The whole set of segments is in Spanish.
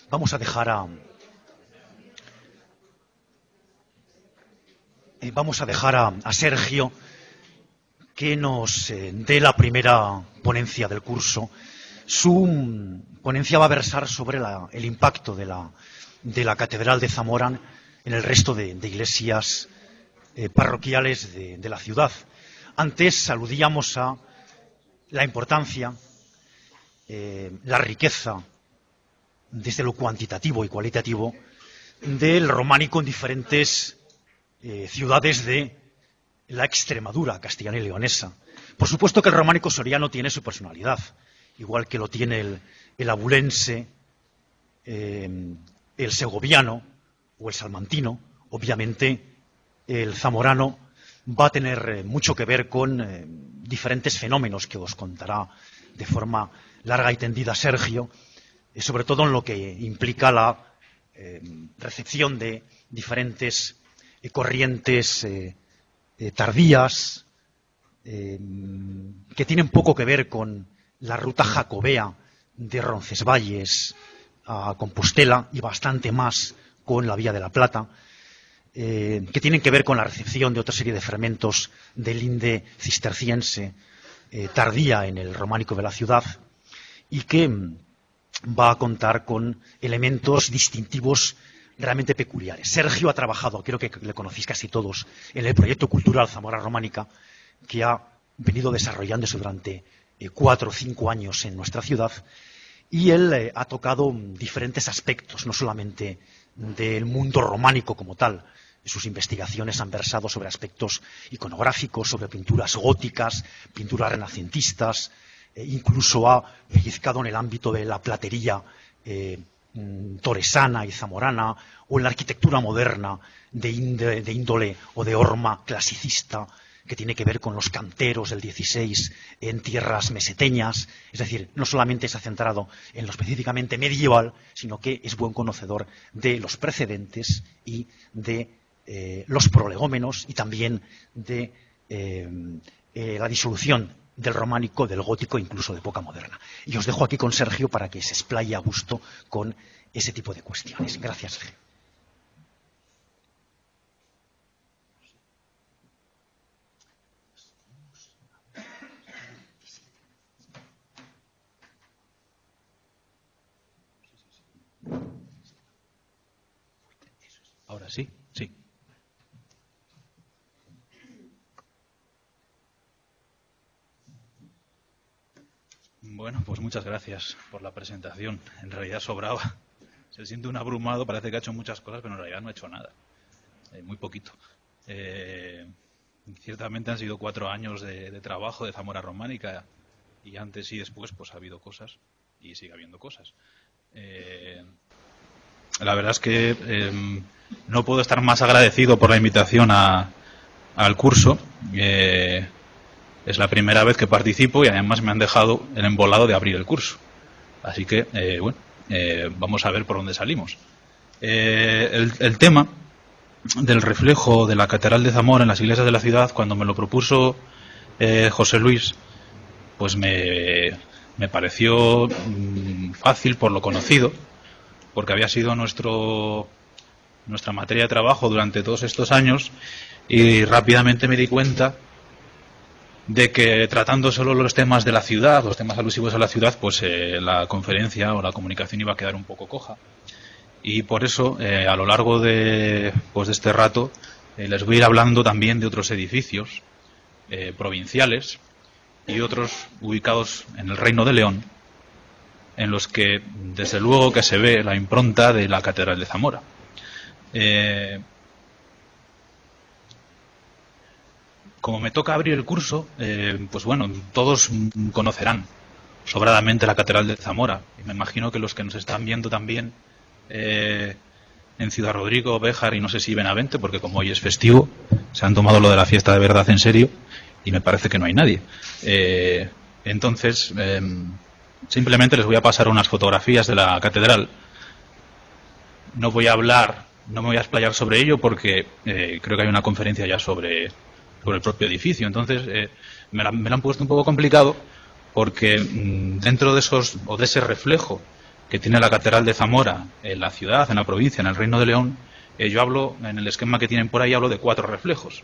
vamos a dejar a Sergio que nos dé la primera ponencia del curso. Su ponencia va a versar sobre el impacto de la Catedral de Zamora en el resto de iglesias parroquiales de la ciudad. Antes aludíamos a la importancia, la riqueza, desde lo cuantitativo y cualitativo, del románico en diferentes ciudades de la Extremadura castellana y leonesa. Por supuesto que el románico soriano tiene su personalidad, igual que lo tiene el abulense, el segoviano o el salmantino. Obviamente el zamorano va a tener mucho que ver con diferentes fenómenos que os contará de forma larga y tendida Sergio, sobre todo en lo que implica la recepción de diferentes corrientes tardías que tienen poco que ver con la ruta jacobea de Roncesvalles a Compostela y bastante más con la Vía de la Plata, que tienen que ver con la recepción de otra serie de fermentos del linde cisterciense tardía en el románico de la ciudad, y que va a contar con elementos distintivos realmente peculiares. Sergio ha trabajado, creo que le conocéis casi todos, en el proyecto cultural Zamora Románica, que ha venido desarrollándose durante 4 o 5 años en nuestra ciudad, y él ha tocado diferentes aspectos, no solamente del mundo románico como tal. Sus investigaciones han versado sobre aspectos iconográficos, sobre pinturas góticas, pinturas renacentistas, incluso ha pellizcado en el ámbito de la platería toresana y zamorana, o en la arquitectura moderna de índole o de horma clasicista, que tiene que ver con los canteros del XVI en tierras meseteñas. Es decir, no solamente se ha centrado en lo específicamente medieval, sino que es buen conocedor de los precedentes y de los prolegómenos, y también de la disolución del románico, del gótico, incluso de época moderna. Y os dejo aquí con Sergio para que se explaye a gusto con ese tipo de cuestiones. Gracias, Sergio. Ahora sí, sí. Bueno, pues muchas gracias por la presentación. En realidad sobraba. Se siente un abrumado, parece que ha hecho muchas cosas, pero en realidad no ha hecho nada. Muy poquito. Ciertamente han sido 4 años de trabajo de Zamora Románica, y antes y después pues ha habido cosas y sigue habiendo cosas. La verdad es que no puedo estar más agradecido por la invitación al curso. Es la primera vez que participo y además me han dejado el embolado de abrir el curso. Así que, vamos a ver por dónde salimos. El tema del reflejo de la Catedral de Zamora en las iglesias de la ciudad, cuando me lo propuso José Luis, pues me pareció fácil por lo conocido, porque había sido nuestra materia de trabajo durante todos estos años, y rápidamente me di cuenta de que tratando solo los temas de la ciudad, los temas alusivos a la ciudad, pues la conferencia o la comunicación iba a quedar un poco coja. Y por eso, a lo largo de este rato, les voy a ir hablando también de otros edificios provinciales y otros ubicados en el Reino de León, en los que, desde luego, que se ve la impronta de la Catedral de Zamora. Como me toca abrir el curso, pues bueno, todos conocerán sobradamente la Catedral de Zamora. Y me imagino que los que nos están viendo también en Ciudad Rodrigo, Béjar y no sé si Benavente, porque como hoy es festivo, se han tomado lo de la fiesta de verdad en serio y me parece que no hay nadie. Entonces, simplemente les voy a pasar unas fotografías de la catedral. No voy a hablar, no me voy a explayar sobre ello porque creo que hay una conferencia ya sobre el propio edificio. Entonces, me la han puesto un poco complicado porque dentro de ese reflejo que tiene la Catedral de Zamora en la ciudad, en la provincia, en el Reino de León, yo hablo, en el esquema que tienen por ahí, hablo de 4 reflejos.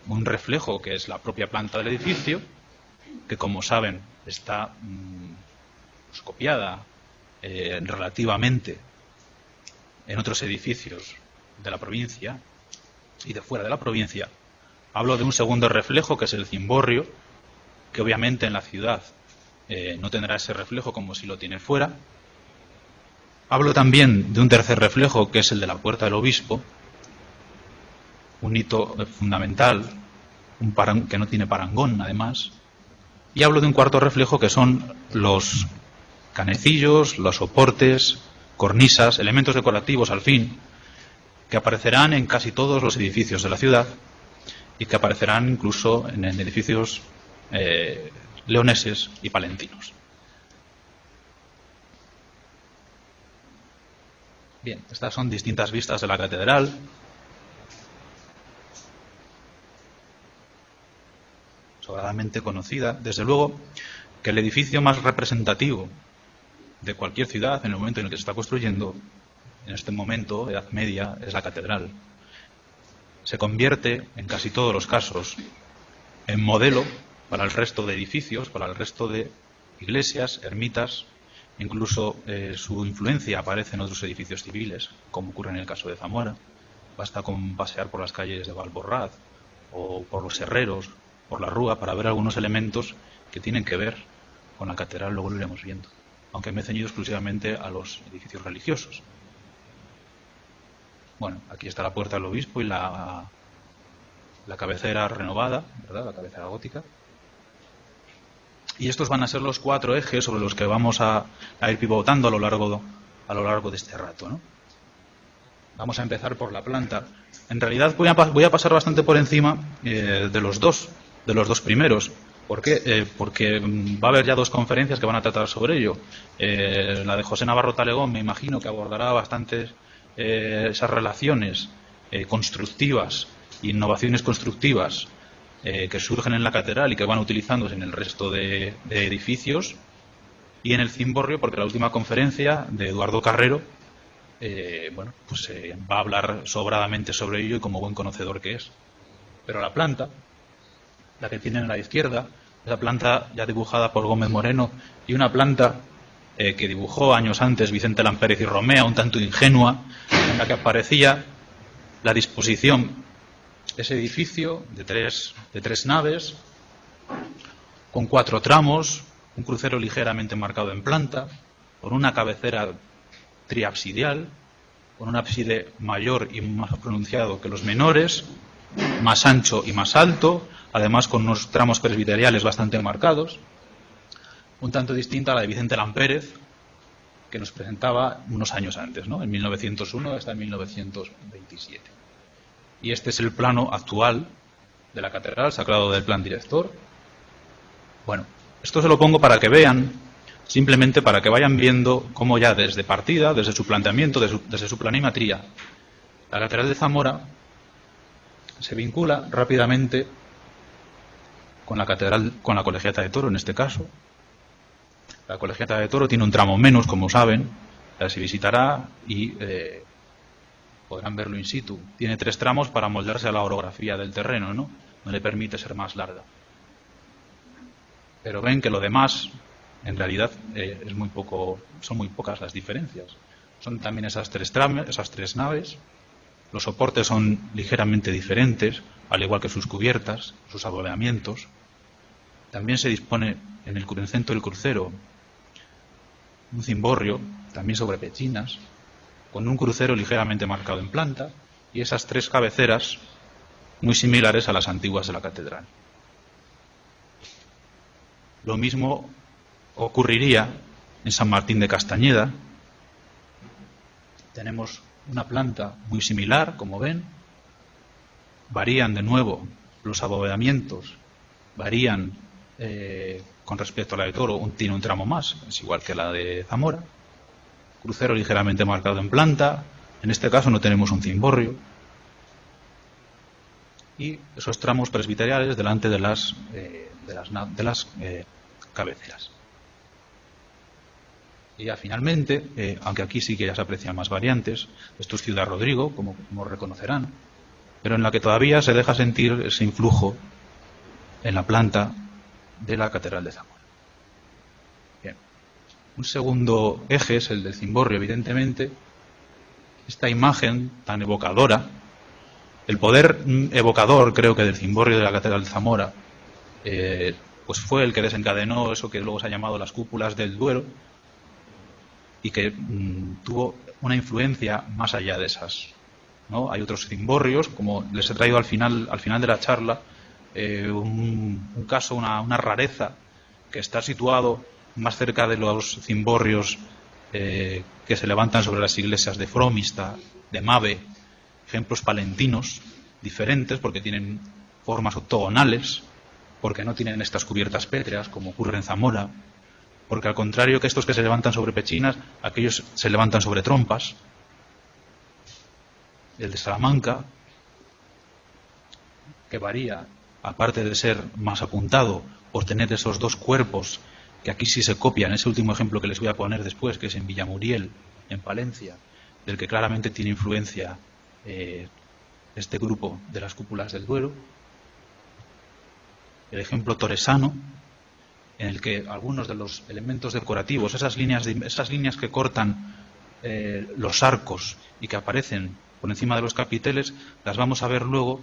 Un reflejo que es la propia planta del edificio, que como saben está copiada relativamente en otros edificios de la provincia y de fuera de la provincia. Hablo de un segundo reflejo, que es el cimborrio, que obviamente en la ciudad no tendrá ese reflejo como si lo tiene fuera. Hablo también de un tercer reflejo, que es el de la Puerta del Obispo, un hito fundamental, que no tiene parangón, además. Y hablo de un cuarto reflejo, que son los canecillos, los soportes, cornisas, elementos decorativos, al fin, que aparecerán en casi todos los edificios de la ciudad y que aparecerán incluso en edificios leoneses y palentinos. Bien, estas son distintas vistas de la catedral. Sobradamente conocida. Desde luego que el edificio más representativo de cualquier ciudad en el momento en el que se está construyendo, en este momento, Edad Media, es la catedral. Se convierte, en casi todos los casos, en modelo para el resto de edificios, para el resto de iglesias, ermitas. Incluso su influencia aparece en otros edificios civiles, como ocurre en el caso de Zamora. Basta con pasear por las calles de Valborraz o por los Herreros, por la Rúa, para ver algunos elementos que tienen que ver con la catedral. Luego lo iremos viendo, aunque me he ceñido exclusivamente a los edificios religiosos. Bueno, aquí está la Puerta del Obispo y la cabecera renovada, ¿verdad? La cabecera gótica. Y estos van a ser los 4 ejes sobre los que vamos a ir pivotando a lo largo de este rato, ¿no? Vamos a empezar por la planta. En realidad voy a pasar bastante por encima de los dos primeros. ¿Por qué? Porque va a haber ya 2 conferencias que van a tratar sobre ello. La de José Navarro Talegón, me imagino que abordará bastantes esas relaciones constructivas, innovaciones constructivas que surgen en la catedral y que van utilizándose en el resto de edificios. Y en el cimborrio, porque la última conferencia de Eduardo Carrero va a hablar sobradamente sobre ello y como buen conocedor que es. Pero la planta, la que tienen a la izquierda, esa planta ya dibujada por Gómez Moreno, y una planta que dibujó años antes Vicente Lampérez y Romea, un tanto ingenua, en la que aparecía la disposición, ese edificio de tres naves, con 4 tramos, un crucero ligeramente marcado en planta, con una cabecera triabsidial, con un ábside mayor y más pronunciado que los menores, más ancho y más alto, además con unos tramos presbiteriales bastante marcados, un tanto distinta a la de Vicente Lampérez, que nos presentaba unos años antes, ¿no? En 1901 hasta 1927. Y este es el plano actual de la catedral, sacado del plan director. Bueno, esto se lo pongo para que vean, simplemente para que vayan viendo cómo ya desde partida, desde su planteamiento, desde su planimetría, la catedral de Zamora se vincula rápidamente con la catedral, con la Colegiata de Toro en este caso. La Colegiata de Toro tiene un tramo menos, como saben, se visitará y podrán verlo in situ. Tiene 3 tramos para moldarse a la orografía del terreno, ¿no? No le permite ser más larga. Pero ven que lo demás, en realidad, son muy pocas las diferencias. Son también esas 3 naves. Los soportes son ligeramente diferentes, al igual que sus cubiertas, sus abovedamientos. También se dispone en el centro del crucero un cimborrio, también sobre pechinas, con un crucero ligeramente marcado en planta y esas 3 cabeceras muy similares a las antiguas de la catedral. Lo mismo ocurriría en San Martín de Castañeda. Tenemos una planta muy similar, como ven. Varían de nuevo los abovedamientos, varían con respecto a la de Toro, tiene un tramo más, es igual que la de Zamora. Crucero ligeramente marcado en planta, en este caso no tenemos un cimborrio. Y esos tramos presbiteriales delante de las cabeceras. Y ya finalmente, aunque aquí sí que ya se aprecian más variantes, esto es Ciudad Rodrigo, como reconocerán, pero en la que todavía se deja sentir ese influjo en la planta de la Catedral de Zamora. Bien. Un segundo eje es el del cimborrio, evidentemente. Esta imagen tan evocadora, el poder evocador, creo que del cimborrio de la Catedral de Zamora, pues fue el que desencadenó eso que luego se ha llamado las cúpulas del Duero, y que tuvo una influencia más allá de esas, ¿no? Hay otros cimborrios, como les he traído al final de la charla, un caso, una rareza, que está situado más cerca de los cimborrios que se levantan sobre las iglesias de Fromista, de Mave, ejemplos palentinos, diferentes porque tienen formas octogonales, porque no tienen estas cubiertas pétreas como ocurre en Zamora, porque al contrario que estos que se levantan sobre pechinas, aquellos se levantan sobre trompas. El de Salamanca, que varía, aparte de ser más apuntado por tener esos dos cuerpos, que aquí sí se copian, ese último ejemplo que les voy a poner después, que es en Villamuriel, en Palencia, del que claramente tiene influencia este grupo de las cúpulas del Duero. El ejemplo toresano, en el que algunos de los elementos decorativos, esas líneas que cortan los arcos y que aparecen por encima de los capiteles, las vamos a ver luego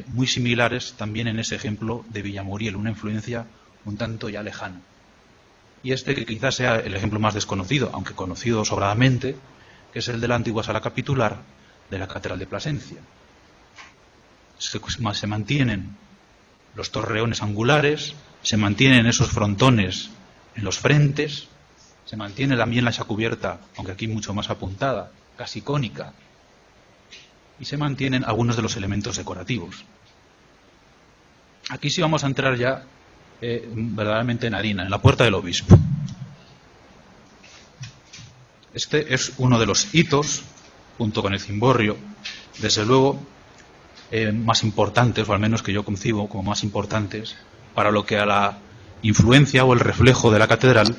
muy similares también en ese ejemplo de Villamuriel, una influencia un tanto ya lejana. Y este que quizás sea el ejemplo más desconocido, aunque conocido sobradamente, que es el de la antigua sala capitular de la Catedral de Plasencia. Se mantienen los torreones angulares, se mantienen esos frontones en los frentes, se mantiene también la cubierta, aunque aquí mucho más apuntada, casi cónica, y se mantienen algunos de los elementos decorativos. Aquí sí vamos a entrar ya verdaderamente en harina, en la puerta del obispo. Este es uno de los hitos, junto con el cimborrio, desde luego más importantes, o al menos que yo concibo como más importantes, para lo que a la influencia o el reflejo de la catedral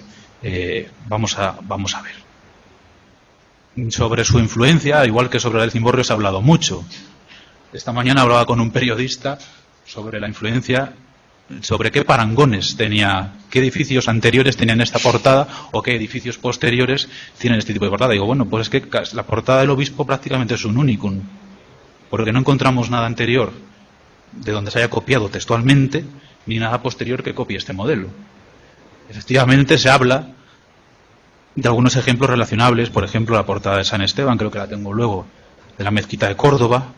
vamos a ver. Sobre su influencia, igual que sobre el cimborrio, se ha hablado mucho. Esta mañana hablaba con un periodista sobre la influencia, sobre qué parangones tenía, qué edificios anteriores tenían esta portada o qué edificios posteriores tienen este tipo de portada. Digo, bueno, pues es que la portada del obispo prácticamente es un unicum, porque no encontramos nada anterior de donde se haya copiado textualmente, ni nada posterior que copie este modelo. Efectivamente se habla de algunos ejemplos relacionables, por ejemplo la portada de San Esteban, creo que la tengo luego, de la mezquita de Córdoba,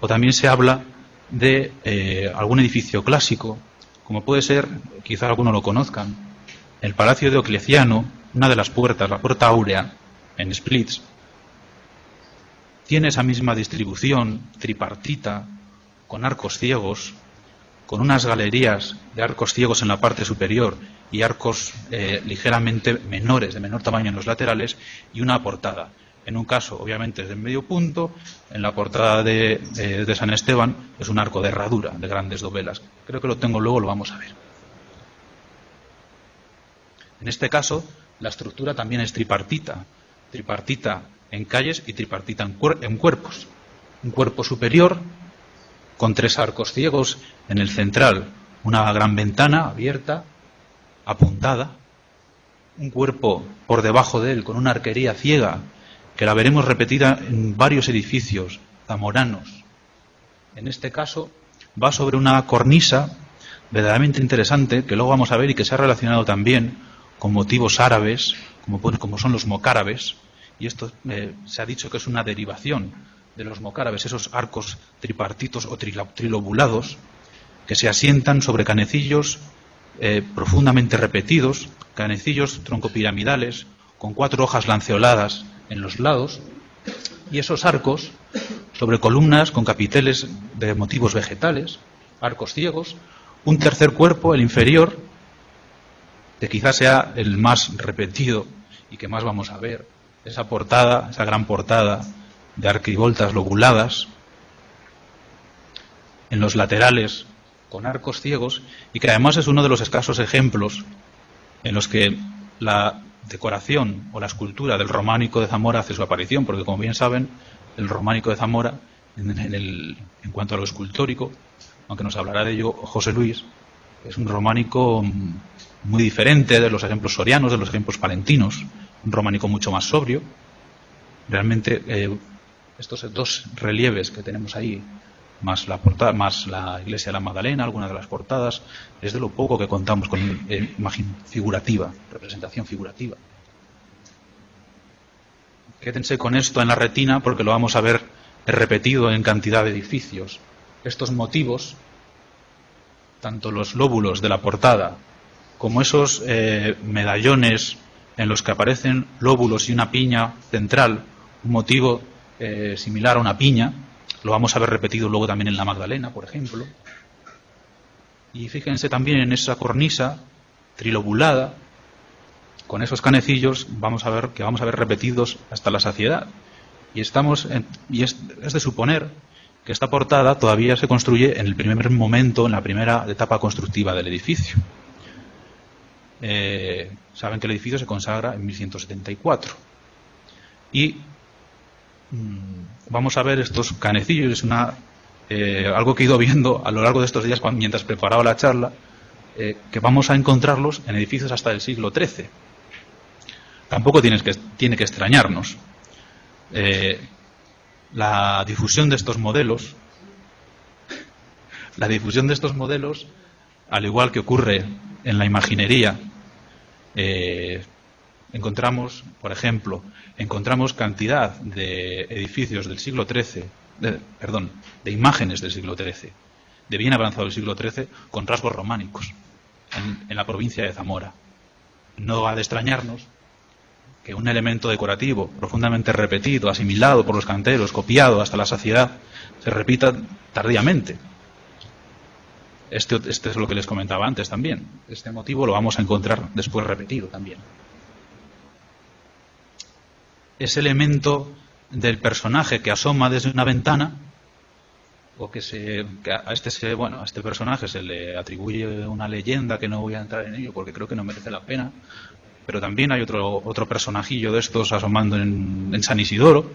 o también se habla de algún edificio clásico, como puede ser, quizá algunos lo conozcan, el Palacio de Diocleciano, una de las puertas, la Puerta Áurea, en Splits, tiene esa misma distribución tripartita, con arcos ciegos, con unas galerías de arcos ciegos en la parte superior y arcos ligeramente menores, de menor tamaño en los laterales, y una portada. En un caso, obviamente, es de medio punto. En la portada de San Esteban es un arco de herradura, de grandes dovelas. Creo que lo tengo luego, lo vamos a ver. En este caso, la estructura también es tripartita. Tripartita en calles y tripartita en cuerpos. Un cuerpo superior con 3 arcos ciegos en el central, una gran ventana abierta, apuntada, un cuerpo por debajo de él con una arquería ciega que la veremos repetida en varios edificios zamoranos. En este caso va sobre una cornisa verdaderamente interesante que luego vamos a ver y que se ha relacionado también con motivos árabes, como son los mocárabes, y esto se ha dicho que es una derivación de los mocárabes, esos arcos tripartitos o trilobulados que se asientan sobre canecillos profundamente repetidos, canecillos troncopiramidales con 4 hojas lanceoladas en los lados, y esos arcos sobre columnas con capiteles de motivos vegetales, arcos ciegos, un tercer cuerpo, el inferior, que quizás sea el más repetido y que más vamos a ver, esa portada, esa gran portada de arquivoltas lobuladas, en los laterales con arcos ciegos, y que además es uno de los escasos ejemplos en los que la decoración o la escultura del románico de Zamora hace su aparición, porque como bien saben, el románico de Zamora, en cuanto a lo escultórico, aunque nos hablará de ello José Luis, es un románico muy diferente de los ejemplos sorianos, de los ejemplos palentinos, un románico mucho más sobrio. Realmente estos dos relieves que tenemos ahí, más la portada, más la iglesia de la Magdalena, algunas de las portadas, es de lo poco que contamos con imagen figurativa, representación figurativa. Quédense con esto en la retina porque lo vamos a ver repetido en cantidad de edificios. Estos motivos, tanto los lóbulos de la portada como esos medallones en los que aparecen lóbulos y una piña central, un motivo similar a una piña, lo vamos a ver repetido luego también en la Magdalena, por ejemplo. Y fíjense también en esa cornisa trilobulada, con esos canecillos vamos a ver repetidos hasta la saciedad. Y es de suponer que esta portada todavía se construye en el primer momento, en la primera etapa constructiva del edificio. Saben que el edificio se consagra en 1174. Y vamos a ver estos canecillos, es algo que he ido viendo a lo largo de estos días mientras preparaba la charla, que vamos a encontrarlos en edificios hasta el siglo XIII. Tampoco tiene que extrañarnos. La difusión de estos modelos, al igual que ocurre en la imaginería, encontramos cantidad de edificios del siglo XIII, de imágenes del siglo XIII, de bien avanzado del siglo XIII, con rasgos románicos en la provincia de Zamora. No ha de extrañarnos que un elemento decorativo profundamente repetido, asimilado por los canteros, copiado hasta la saciedad, se repita tardíamente. Este es lo que les comentaba antes también. Este motivo lo vamos a encontrar después repetido también. Ese elemento del personaje que asoma desde una ventana, o que a este personaje se le atribuye una leyenda que no voy a entrar en ello porque creo que no merece la pena, pero también hay otro personajillo de estos asomando en San Isidoro,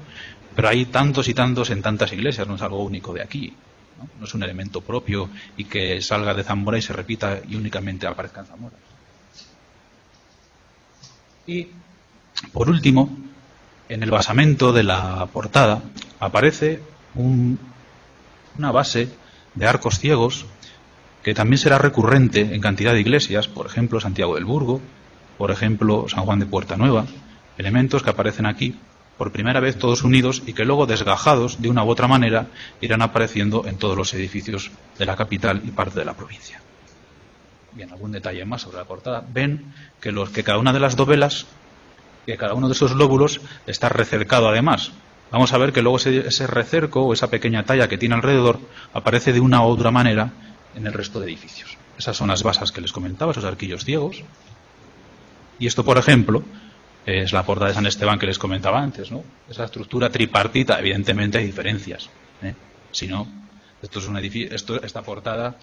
pero hay tantos y tantos en tantas iglesias, no es algo único de aquí, no es un elemento propio y que salga de Zamora y se repita y únicamente aparezca en Zamora. Y por último, en el basamento de la portada aparece una base de arcos ciegos que también será recurrente en cantidad de iglesias, por ejemplo Santiago del Burgo, por ejemplo San Juan de Puerta Nueva, elementos que aparecen aquí por primera vez todos unidos y que luego, desgajados de una u otra manera, irán apareciendo en todos los edificios de la capital y parte de la provincia. Bien, algún detalle más sobre la portada. Ven que cada una de las dovelas, que cada uno de esos lóbulos está recercado además. Vamos a ver que luego ese recerco o esa pequeña talla que tiene alrededor aparece de una u otra manera en el resto de edificios. Esas son las basas que les comentaba, esos arquillos ciegos. Y esto, por ejemplo, es la portada de San Esteban que les comentaba antes, ¿no? Esa estructura tripartita, evidentemente hay diferencias, Si no, esto es un edificio, esta portada,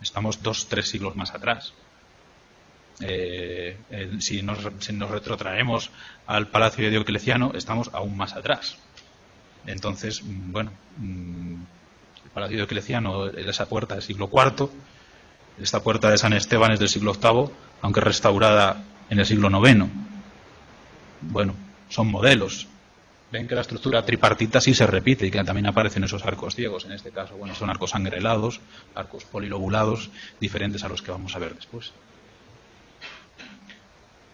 estamos 2-3 siglos más atrás. Si nos retrotraemos al Palacio de Diocleciano, estamos aún más atrás. Entonces, el Palacio de Diocleciano, esa puerta del siglo IV, esta puerta de San Esteban es del siglo VIII, aunque restaurada en el siglo IX. Bueno, son modelos. Ven que la estructura tripartita sí se repite y que también aparecen esos arcos ciegos. En este caso, son arcos sangrelados, arcos polilobulados, diferentes a los que vamos a ver después.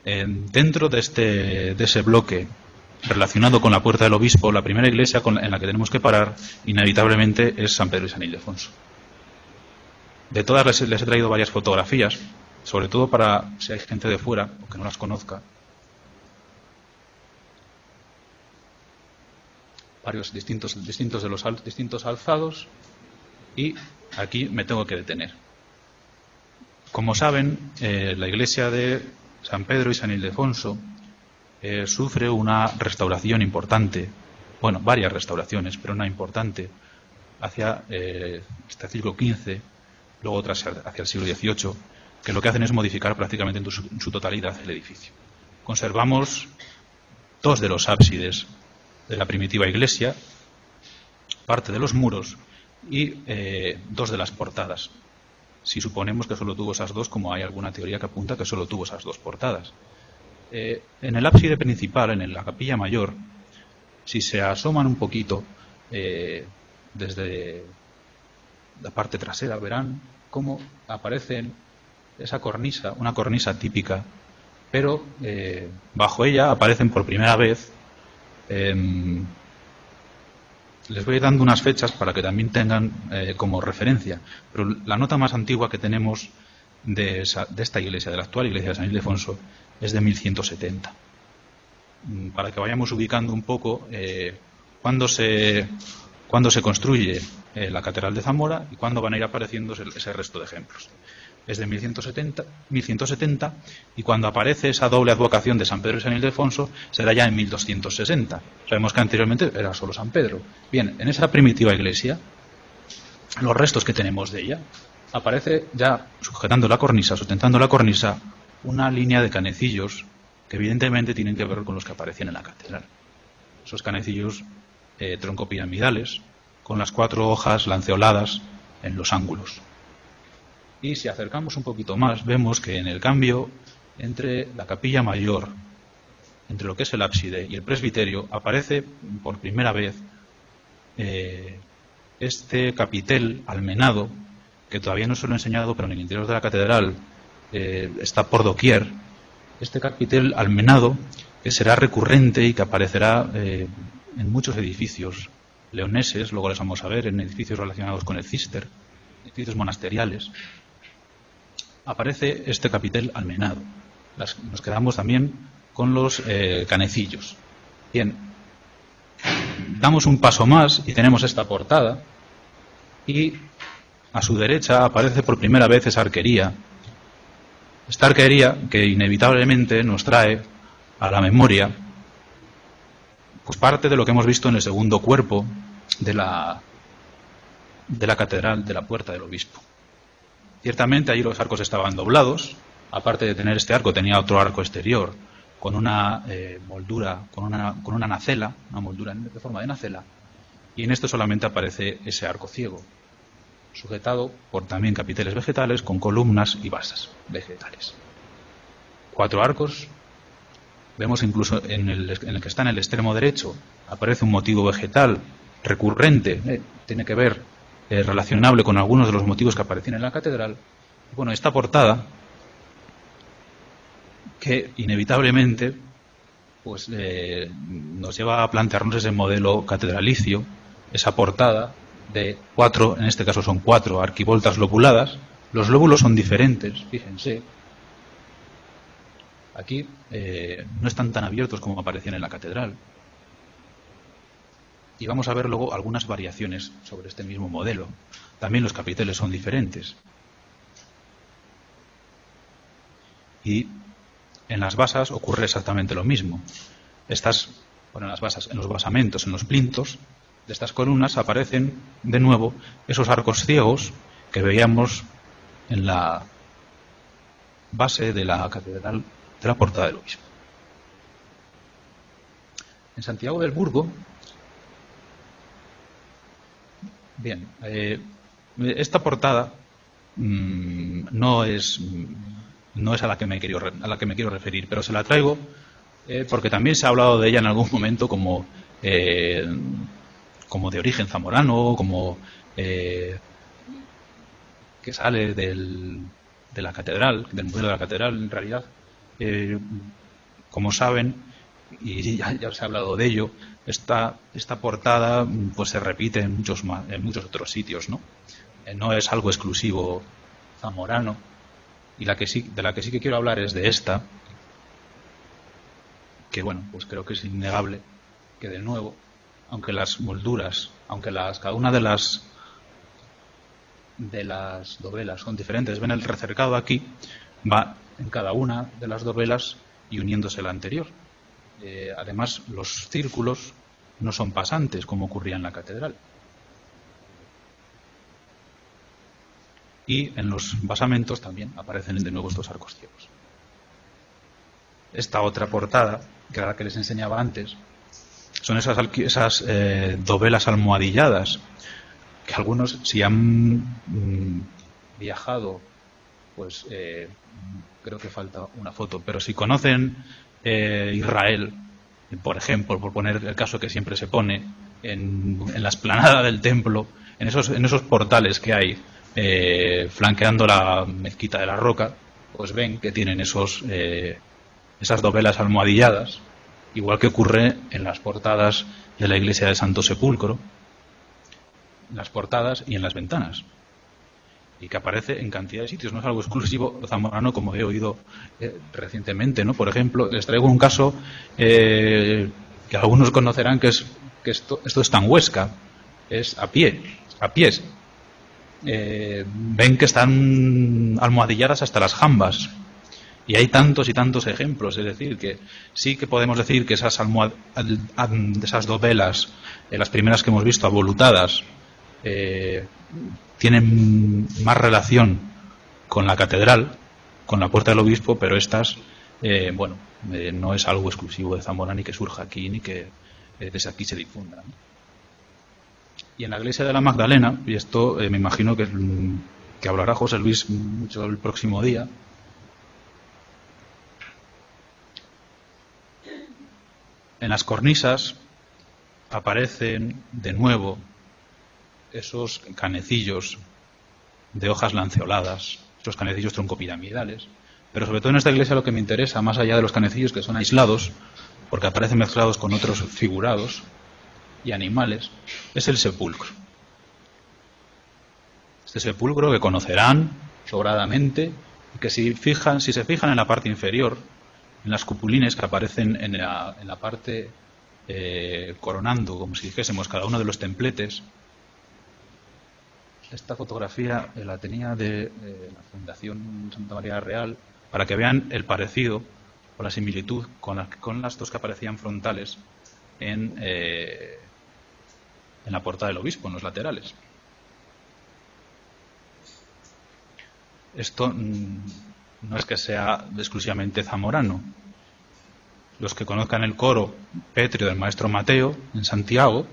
Dentro de ese bloque relacionado con la Puerta del Obispo, la primera iglesia en la que tenemos que parar inevitablemente es San Pedro y San Ildefonso. De todas les he traído varias fotografías, sobre todo para si hay gente de fuera o que no las conozca. Varios distintos alzados, y aquí me tengo que detener. Como saben, la iglesia de San Pedro y San Ildefonso sufre una restauración importante, varias restauraciones, pero una importante hacia el siglo XV, luego otras hacia el siglo XVIII, que lo que hacen es modificar prácticamente en su totalidad el edificio. Conservamos 2 de los ábsides de la primitiva iglesia, parte de los muros y 2 de las portadas. Si suponemos que solo tuvo esas 2, como hay alguna teoría que apunta que solo tuvo esas 2 portadas. En el ábside principal, en la capilla mayor, si se asoman un poquito desde la parte trasera, verán cómo aparece esa cornisa, una cornisa típica, pero bajo ella aparecen por primera vez, les voy dando unas fechas para que también tengan como referencia, pero la nota más antigua que tenemos de esta iglesia, de la actual iglesia de San Ildefonso, es de 1170. Para que vayamos ubicando un poco cuándo se construye la Catedral de Zamora y cuándo van a ir apareciendo ese resto de ejemplos. Es de 1170 y cuando aparece esa doble advocación de San Pedro y San Ildefonso será ya en 1260. Sabemos que anteriormente era solo San Pedro. Bien, en esa primitiva iglesia, los restos que tenemos de ella, aparece ya sujetando la cornisa, sustentando la cornisa, una línea de canecillos que evidentemente tienen que ver con los que aparecían en la catedral. Esos canecillos troncopiramidales con las 4 hojas lanceoladas en los ángulos. Y si acercamos un poquito más, vemos que en el cambio entre la capilla mayor, entre lo que es el ábside y el presbiterio, aparece por primera vez este capitel almenado, que todavía no se lo he enseñado, pero en el interior de la catedral está por doquier. Este capitel almenado que será recurrente y que aparecerá en muchos edificios leoneses, luego les vamos a ver, en edificios relacionados con el Císter, edificios monasteriales. Aparece este capitel almenado. Nos quedamos también con los canecillos. Bien, damos un paso más y tenemos esta portada y a su derecha aparece por primera vez esa arquería. Esta arquería que inevitablemente nos trae a la memoria pues parte de lo que hemos visto en el segundo cuerpo de la catedral de la Puerta del Obispo. Ciertamente allí los arcos estaban doblados, aparte de tener este arco tenía otro arco exterior con una moldura, con una nacela, una moldura de forma de nacela, y en este solamente aparece ese arco ciego, sujetado por también capiteles vegetales con columnas y basas vegetales. 4 arcos. Vemos incluso en el que está en el extremo derecho aparece un motivo vegetal recurrente, tiene que ver, relacionable con algunos de los motivos que aparecían en la catedral. Y bueno, esta portada, que inevitablemente pues nos lleva a plantearnos ese modelo catedralicio, esa portada de 4, en este caso son 4 arquivoltas lobuladas. Los lóbulos son diferentes, fíjense. Aquí no están tan abiertos como aparecían en la catedral. Y vamos a ver luego algunas variaciones sobre este mismo modelo. También los capiteles son diferentes. Y en las basas ocurre exactamente lo mismo. En las basas, en los basamentos, en los plintos de estas columnas aparecen de nuevo esos arcos ciegos que veíamos en la base de la catedral de la Portada del Obispo. En Santiago del Burgo, bien, esta portada no es a la que me quiero referir, pero se la traigo porque también se ha hablado de ella en algún momento como de origen zamorano, como que sale de la catedral, del modelo de la catedral. En realidad, como saben, y ya se ha hablado de ello, esta portada pues se repite en muchos otros sitios, ¿no? No es algo exclusivo zamorano. Y de la que sí que quiero hablar es de esta, que bueno, pues creo que es innegable que de nuevo, aunque las molduras, cada una de las dovelas son diferentes, ven el recercado aquí, va en cada una de las dovelas y uniéndose la anterior. Además, los círculos no son pasantes como ocurría en la catedral. y en los basamentos también aparecen de nuevo estos arcos ciegos. Esta otra portada, que era la que les enseñaba antes, son esas dovelas almohadilladas, que algunos, si han viajado, pues creo que falta una foto, pero si conocen Israel, por ejemplo, por poner el caso que siempre se pone, en la explanada del templo, en esos portales que hay flanqueando la mezquita de la Roca, pues ven que tienen esas dovelas almohadilladas, igual que ocurre en las portadas de la iglesia del Santo Sepulcro, en las portadas y en las ventanas, y que aparece en cantidad de sitios. No es algo exclusivo zamorano, como he oído recientemente, ¿no? Por ejemplo, les traigo un caso que algunos conocerán, que esto está en Huesca, es a pies. Ven que están almohadilladas hasta las jambas. Y hay tantos y tantos ejemplos, es decir, que sí que podemos decir que esas dovelas, las primeras que hemos visto, avolutadas, tienen más relación con la catedral, con la Puerta del Obispo, pero estas, no es algo exclusivo de Zamora, ni que surja aquí, ni que desde aquí se difunda, ¿no? Y en la iglesia de la Magdalena, y esto me imagino que hablará José Luis mucho el próximo día, en las cornisas aparecen de nuevo esos canecillos de hojas lanceoladas, esos canecillos troncopiramidales, pero sobre todo en esta iglesia lo que me interesa, más allá de los canecillos que son aislados, porque aparecen mezclados con otros figurados y animales, es el sepulcro. Este sepulcro que conocerán sobradamente, y que si se fijan en la parte inferior, en las cupulines que aparecen en la parte coronando, como si dijésemos, cada uno de los templetes. Esta fotografía la tenía de la Fundación Santa María Real, para que vean el parecido o la similitud con las dos que aparecían frontales en la portada del obispo, en los laterales. Esto no es que sea exclusivamente zamorano. Los que conozcan el coro pétreo del maestro Mateo en Santiago,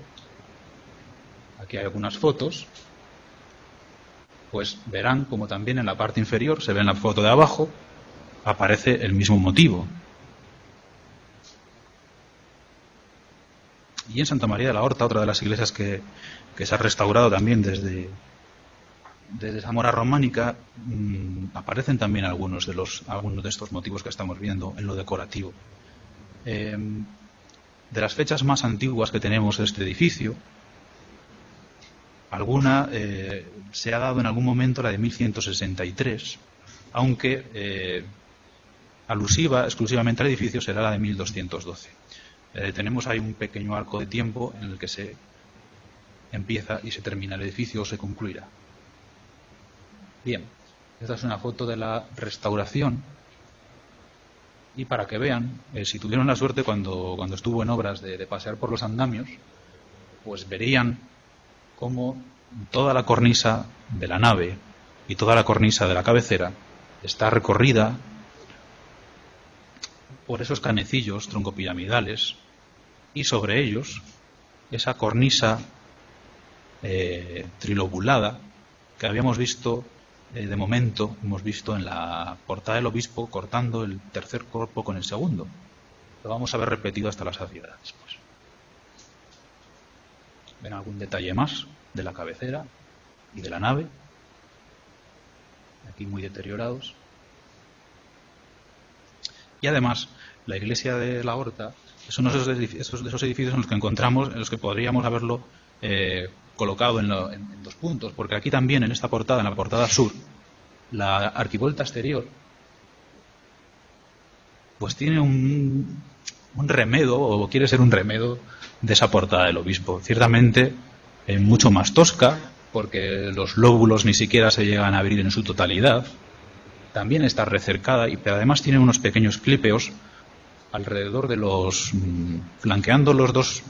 aquí hay algunas fotos, pues verán como también en la parte inferior, se ve en la foto de abajo, aparece el mismo motivo. Y en Santa María de la Horta, otra de las iglesias que se ha restaurado también desde Zamora románica, aparecen también algunos de estos motivos que estamos viendo en lo decorativo. De las fechas más antiguas que tenemos de este edificio, alguna se ha dado en algún momento, la de 1163, aunque alusiva exclusivamente al edificio será la de 1212. Tenemos ahí un pequeño arco de tiempo en el que se empieza y se termina el edificio o se concluirá. Bien, esta es una foto de la restauración, y para que vean, si tuvieron la suerte cuando estuvo en obras de pasear por los andamios, pues verían cómo toda la cornisa de la nave y toda la cornisa de la cabecera está recorrida por esos canecillos troncopiramidales, y sobre ellos esa cornisa trilobulada que habíamos visto de momento, hemos visto en la portada del obispo cortando el tercer cuerpo con el segundo. Lo vamos a ver repetido hasta la saciedad después. ¿Ven algún detalle más de la cabecera y de la nave? Aquí muy deteriorados. Y además, la iglesia de la Horta es uno de esos edificios en los que encontramos, en los que podríamos haberlo colocado en dos puntos, porque aquí también en esta portada, en la portada sur, la arquivolta exterior pues tiene un remedo, o quiere ser un remedo de esa portada del obispo, ciertamente mucho más tosca, porque los lóbulos ni siquiera se llegan a abrir en su totalidad. También está recercada, pero además tiene unos pequeños clípeos alrededor de flanqueando los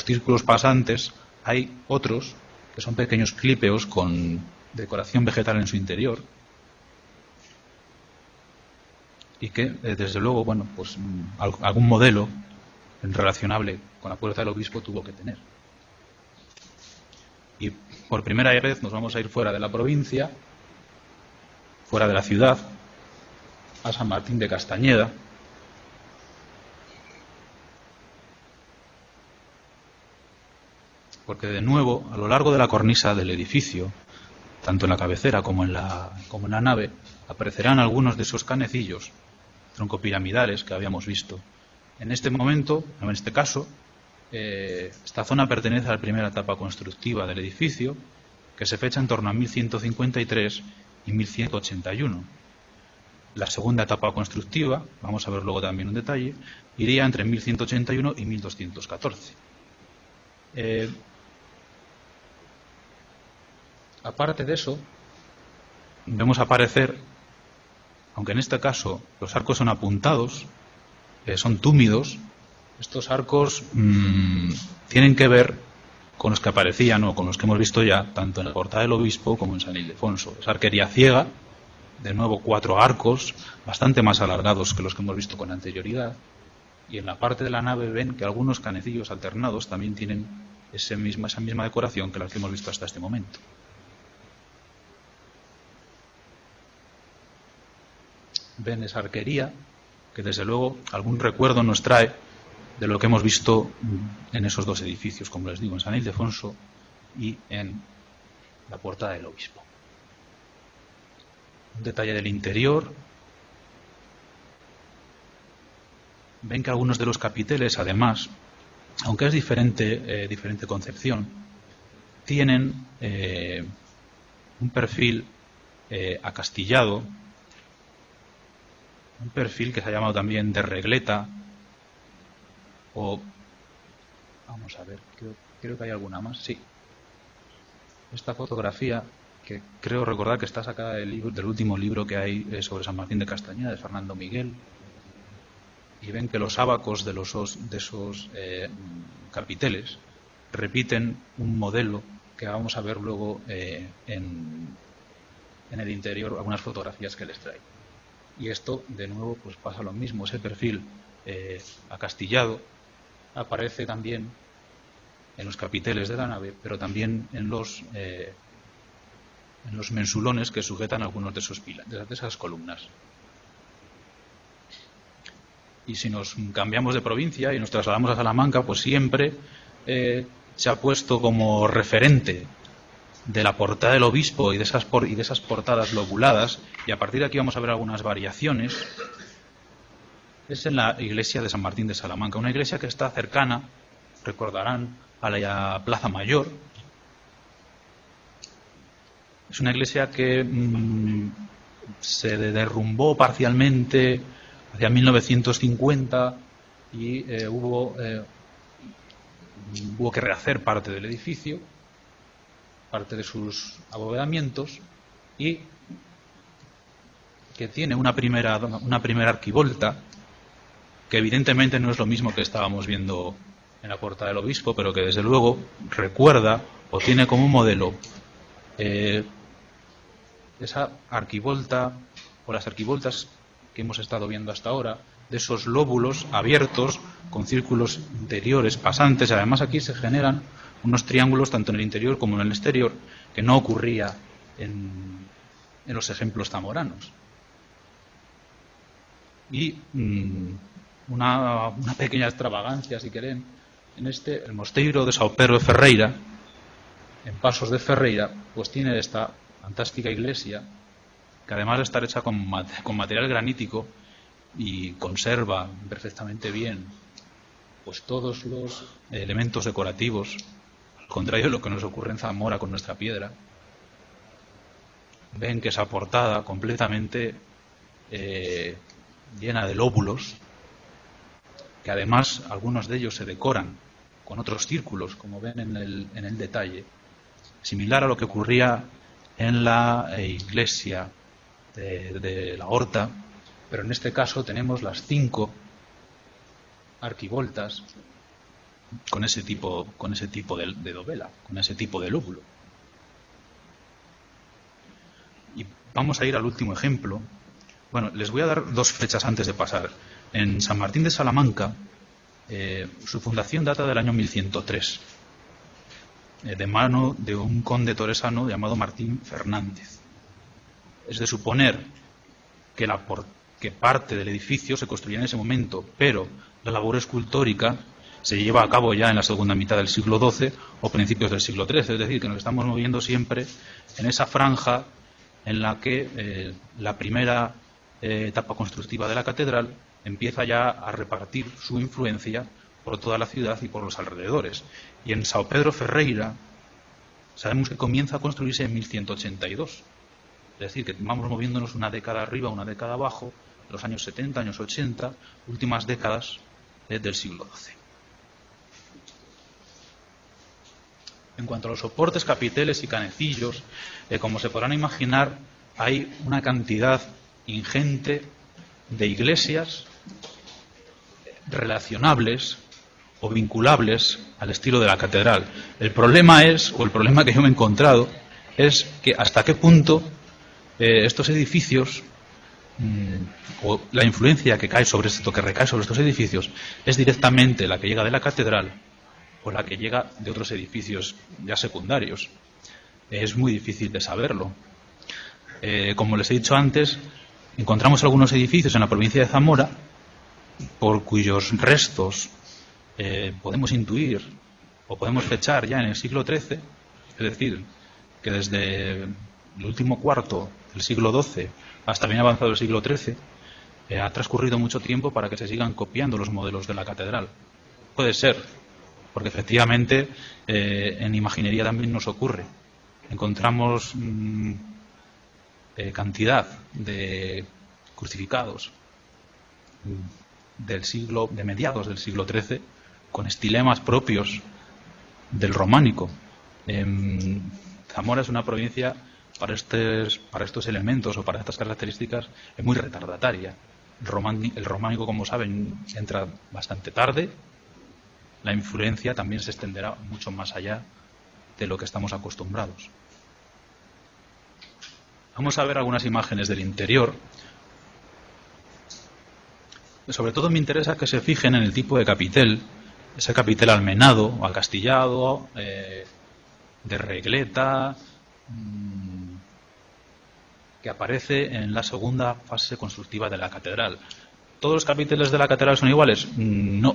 círculos pasantes, hay otros que son pequeños clípeos con decoración vegetal en su interior y que, desde luego, bueno, pues algún modelo relacionable con la Puerta del Obispo tuvo que tener. Y por primera vez nos vamos a ir fuera de la provincia, fuera de la ciudad, a San Martín de Castañeda, porque de nuevo, a lo largo de la cornisa del edificio, tanto en la cabecera como en la nave, aparecerán algunos de esos canecillos troncopiramidales que habíamos visto. En este momento, en este caso, esta zona pertenece a la primera etapa constructiva del edificio, que se fecha en torno a 1153 y 1181. La segunda etapa constructiva, vamos a ver luego también un detalle, iría entre 1181 y 1214. Aparte de eso, vemos aparecer, aunque en este caso los arcos son apuntados, son túmidos, estos arcos tienen que ver con los que aparecían o con los que hemos visto ya, tanto en la Portada del Obispo como en San Ildefonso. Es arquería ciega, de nuevo 4 arcos, bastante más alargados que los que hemos visto con anterioridad, y en la parte de la nave ven que algunos canecillos alternados también tienen esa misma decoración que las que hemos visto hasta este momento. Ven esa arquería, que desde luego algún recuerdo nos trae de lo que hemos visto en esos 2 edificios, como les digo, en San Ildefonso y en la Portada del Obispo. Un detalle del interior. Ven que algunos de los capiteles, además, aunque es diferente concepción, tienen un perfil acastillado, un perfil que se ha llamado también de regleta, o vamos a ver, creo que hay alguna más, sí. Esta fotografía, que creo recordar que está sacada del último libro que hay sobre San Martín de Castañeda, de Fernando Miguel, y ven que los ábacos de esos capiteles repiten un modelo que vamos a ver luego en el interior, algunas fotografías que les trae. Y esto, de nuevo, pues pasa lo mismo. Ese perfil acastillado aparece también en los capiteles de la nave, pero también en los mensulones que sujetan algunos de esos pilares, de esas columnas. Y si nos cambiamos de provincia y nos trasladamos a Salamanca, pues siempre se ha puesto como referente de la Portada del Obispo y de esas portadas lobuladas, y a partir de aquí vamos a ver algunas variaciones. Es en la iglesia de San Martín de Salamanca, una iglesia que está cercana, recordarán, a la Plaza Mayor. Es una iglesia que se derrumbó parcialmente hacia 1950 y hubo que rehacer parte del edificio, parte de sus abovedamientos, y que tiene una primera arquivolta, que evidentemente no es lo mismo que estábamos viendo en la Portada del Obispo, pero que desde luego recuerda o tiene como modelo esa arquivolta o las arquivoltas que hemos estado viendo hasta ahora, de esos lóbulos abiertos con círculos interiores pasantes. Además, aquí se generan unos triángulos tanto en el interior como en el exterior, que no ocurría en los ejemplos zamoranos. Y una pequeña extravagancia, si quieren, el mosteiro de São Pedro de Ferreira, en Pasos de Ferreira, pues tiene esta fantástica iglesia, que además de estar hecha con material granítico y conserva perfectamente bien pues todos los elementos decorativos, al contrario de lo que nos ocurre en Zamora con nuestra piedra. Ven que esa portada completamente llena de lóbulos, que además algunos de ellos se decoran con otros círculos, como ven en el detalle, similar a lo que ocurría en la iglesia de la Horta, pero en este caso tenemos las 5 arquivoltas con ese tipo de dovela, con ese tipo de lóbulo. vamos a ir al último ejemplo. Bueno, les voy a dar 2 fechas antes de pasar. En San Martín de Salamanca, su fundación data del año 1103, de mano de un conde toresano llamado Martín Fernández. Es de suponer que parte del edificio se construía en ese momento, pero la labor escultórica se lleva a cabo ya en la segunda mitad del siglo XII o principios del siglo XIII, es decir, que nos estamos moviendo siempre en esa franja en la que la primera etapa constructiva de la catedral empieza ya a repartir su influencia por toda la ciudad y por los alrededores. Y en São Pedro Ferreira sabemos que comienza a construirse en 1182. Es decir, que vamos moviéndonos una década arriba, una década abajo, los años 70, años 80, últimas décadas del siglo XII. En cuanto a los soportes, capiteles y canecillos, como se podrán imaginar, hay una cantidad ingente de iglesias relacionables o vinculables al estilo de la catedral. El problema que yo me he encontrado, es que hasta qué punto estos edificios, o la influencia que recae sobre estos edificios, es directamente la que llega de la catedral o la que llega de otros edificios ya secundarios. Es muy difícil de saberlo. Como les he dicho antes, encontramos algunos edificios en la provincia de Zamora por cuyos restos podemos intuir o podemos fechar ya en el siglo XIII, es decir, que desde el último cuarto del siglo XII hasta bien avanzado el siglo XIII ha transcurrido mucho tiempo para que se sigan copiando los modelos de la catedral. Puede ser, porque efectivamente en imaginería también nos ocurre. Encontramos cantidad de crucificados de mediados del siglo XIII con estilemas propios del románico. Zamora es una provincia para estos elementos o para estas características es muy retardataria. El románico, como saben, entra bastante tarde. La influencia también se extenderá mucho más allá de lo que estamos acostumbrados. Vamos a ver algunas imágenes del interior. Sobre todo me interesa que se fijen en el tipo de capitel, ese capitel almenado o acastillado, de regleta, que aparece en la segunda fase constructiva de la catedral. ¿Todos los capiteles de la catedral son iguales? No.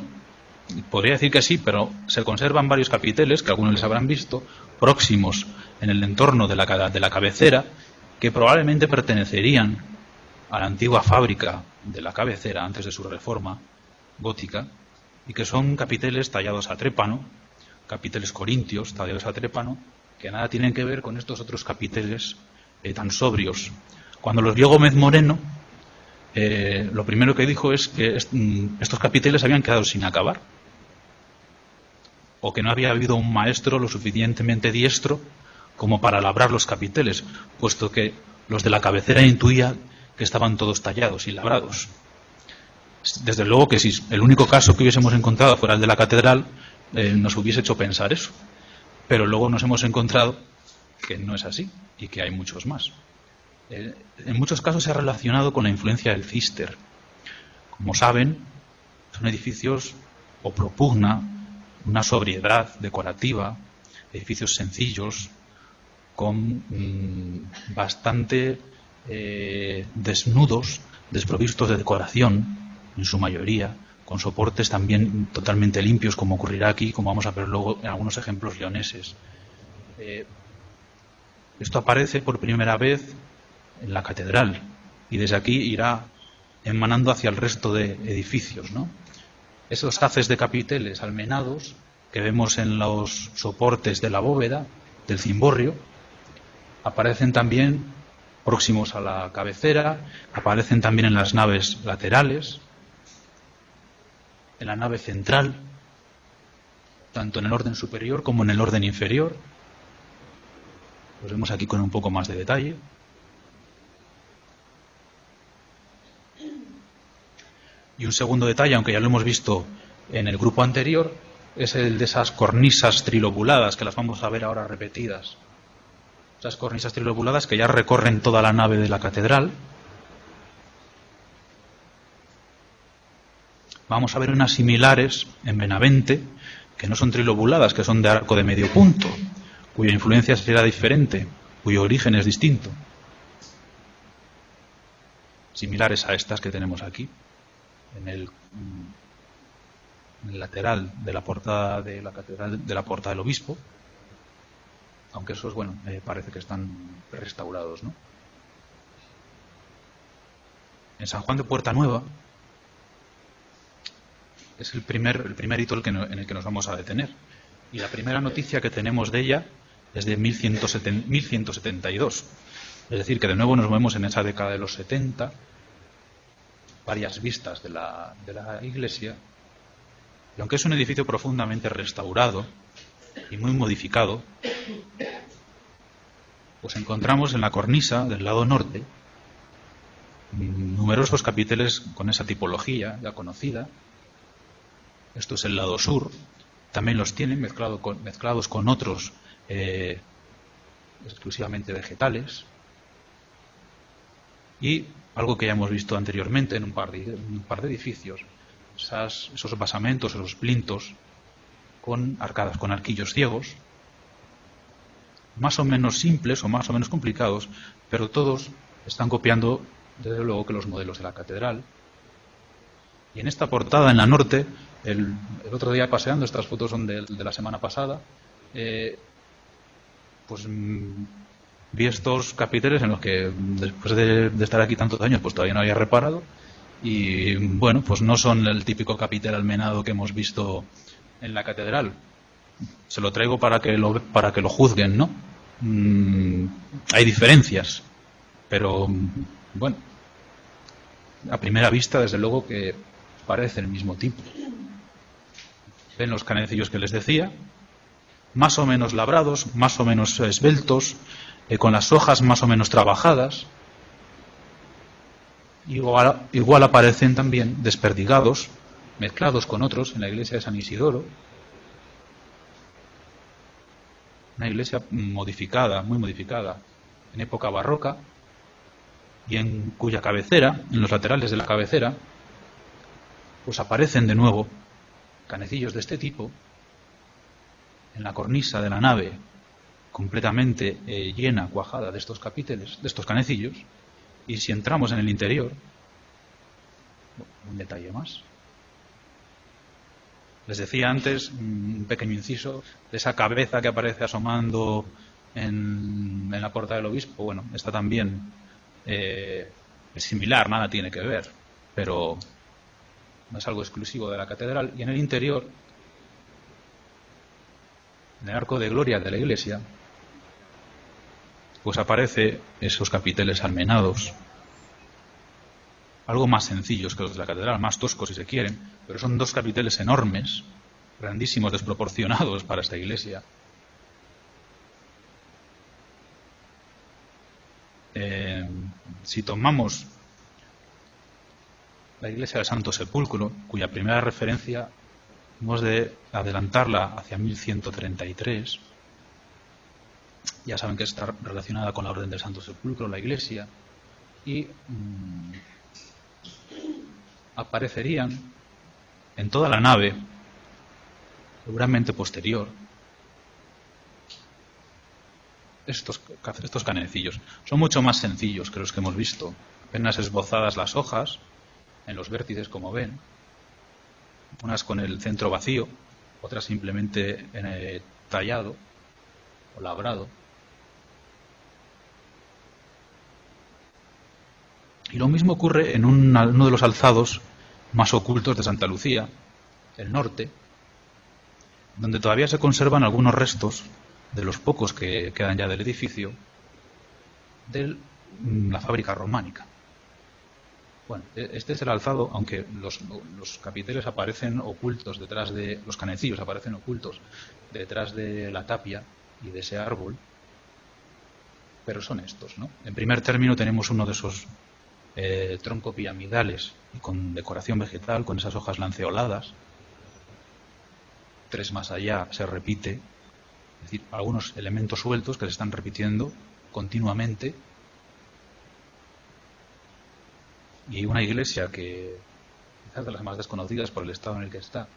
Podría decir que sí, pero se conservan varios capiteles, que algunos les habrán visto, próximos en el entorno de la cabecera, que probablemente pertenecerían a la antigua fábrica de la cabecera antes de su reforma gótica, y que son capiteles tallados a trépano, capiteles corintios tallados a trépano, que nada tienen que ver con estos otros capiteles tan sobrios. Cuando los vio Gómez Moreno, lo primero que dijo es que estos capiteles habían quedado sin acabar, o que no había habido un maestro lo suficientemente diestro como para labrar los capiteles, puesto que los de la cabecera intuía que estaban todos tallados y labrados. Desde luego que si el único caso que hubiésemos encontrado fuera el de la catedral, nos hubiese hecho pensar eso. Pero luego nos hemos encontrado que no es así y que hay muchos más. En muchos casos se ha relacionado con la influencia del Cister. Como saben, son edificios o propugna una sobriedad decorativa, edificios sencillos, con bastante desnudos, desprovistos de decoración, en su mayoría, con soportes también totalmente limpios, como ocurrirá aquí, como vamos a ver luego en algunos ejemplos leoneses. Esto aparece por primera vez en la catedral y desde aquí irá emanando hacia el resto de edificios, ¿no? Esos haces de capiteles almenados que vemos en los soportes de la bóveda, del cimborrio, aparecen también próximos a la cabecera, aparecen también en las naves laterales, en la nave central, tanto en el orden superior como en el orden inferior. Los vemos aquí con un poco más de detalle. Y un segundo detalle, aunque ya lo hemos visto en el grupo anterior, es el de esas cornisas trilobuladas, que las vamos a ver ahora repetidas Esas cornisas trilobuladas que ya recorren toda la nave de la catedral. Vamos a ver unas similares en Benavente, que no son trilobuladas, que son de arco de medio punto, cuya influencia será diferente, cuyo origen es distinto. Similares a estas que tenemos aquí, en el lateral de la portada de la catedral, de la Porta del Obispo, aunque esos, bueno, parece que están restaurados, ¿no? En San Juan de Puerta Nueva es el primer hito en el que nos vamos a detener. Y la primera noticia que tenemos de ella es de 1172. Es decir, que de nuevo nos movemos en esa década de los 70, varias vistas de la iglesia. Y aunque es un edificio profundamente restaurado y muy modificado, pues encontramos en la cornisa del lado norte numerosos capiteles con esa tipología ya conocida. Esto es el lado sur. También los tienen mezclados con otros exclusivamente vegetales. Y algo que ya hemos visto anteriormente en un par de edificios, esos basamentos, esos plintos con arcadas, con arquillos ciegos, más o menos simples o más o menos complicados, pero todos están copiando, desde luego, que los modelos de la catedral. Y en esta portada, en la norte, el otro día paseando, estas fotos son de la semana pasada, pues vi estos capiteles en los que, después de estar aquí tantos años, pues todavía no había reparado. Y bueno, pues no son el típico capitel almenado que hemos visto en la catedral. Se lo traigo para que lo juzguen, ¿no? Hay diferencias, pero bueno, a primera vista, desde luego que parece el mismo tipo. Ven los canecillos que les decía, más o menos labrados, más o menos esbeltos, con las hojas más o menos trabajadas. Igual aparecen también desperdigados, mezclados con otros en la iglesia de San Isidoro. Una iglesia modificada, muy modificada, en época barroca, y en cuya cabecera, en los laterales de la cabecera, pues aparecen de nuevo canecillos de este tipo, en la cornisa de la nave, completamente llena, cuajada de estos capiteles, de estos canecillos. Y si entramos en el interior, un detalle más. Les decía antes, un pequeño inciso, de esa cabeza que aparece asomando en la Puerta del Obispo. Bueno, esta también es similar, nada tiene que ver, pero no es algo exclusivo de la catedral. Y en el interior, en el arco de gloria de la iglesia, pues aparece esos capiteles almenados, algo más sencillos que los de la catedral, más toscos si se quieren, pero son dos capiteles enormes, grandísimos, desproporcionados para esta iglesia. Si tomamos la iglesia del Santo Sepulcro, cuya primera referencia hemos de adelantarla hacia 1133, ya saben que está relacionada con la Orden del Santo Sepulcro, la iglesia, y aparecerían en toda la nave, seguramente posterior, estos canecillos. Son mucho más sencillos que los que hemos visto, apenas esbozadas las hojas, en los vértices, como ven, unas con el centro vacío, otras simplemente tallado o labrado. Y lo mismo ocurre en uno de los alzados más ocultos de Santa Lucía, el norte, donde todavía se conservan algunos restos, de los pocos que quedan ya del edificio, de la fábrica románica. Bueno, este es el alzado, aunque los capiteles aparecen ocultos detrás de los canecillos, aparecen ocultos detrás de la tapia y de ese árbol, pero son estos, ¿no? En primer término tenemos uno de esos troncopiramidales y con decoración vegetal, con esas hojas lanceoladas. 3 más allá se repite, es decir, algunos elementos sueltos que se están repitiendo continuamente. Y hay una iglesia que quizás de las más desconocidas por el estado en el que está,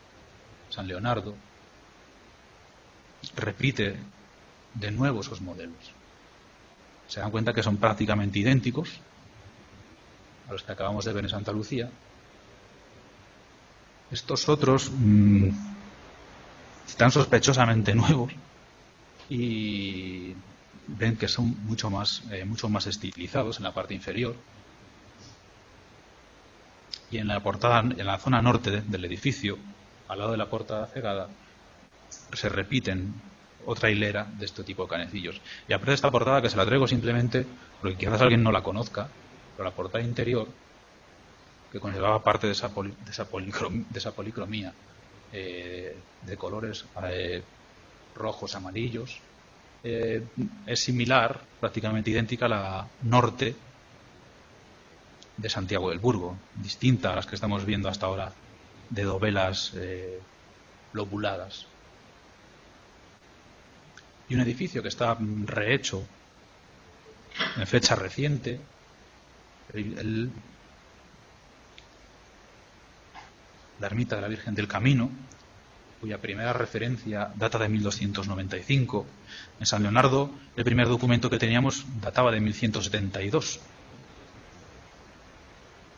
San Leonardo, repite de nuevo esos modelos. Se dan cuenta que son prácticamente idénticos a los que acabamos de ver en Santa Lucía. Estos otros están sospechosamente nuevos y ven que son mucho más estilizados en la parte inferior. Y en la portada, en la zona norte del edificio, al lado de la portada cegada, se repiten otra hilera de este tipo de canecillos. Y aparte de esta portada, que se la traigo simplemente porque quizás alguien no la conozca, pero la portada interior, que conservaba parte de esa policromía de colores rojos, amarillos, es similar, prácticamente idéntica a la norte de Santiago del Burgo, distinta a las que estamos viendo hasta ahora de dovelas lobuladas. Y un edificio que está rehecho en fecha reciente, la ermita de la Virgen del Camino, cuya primera referencia data de 1295. En San Leonardo, el primer documento que teníamos databa de 1172.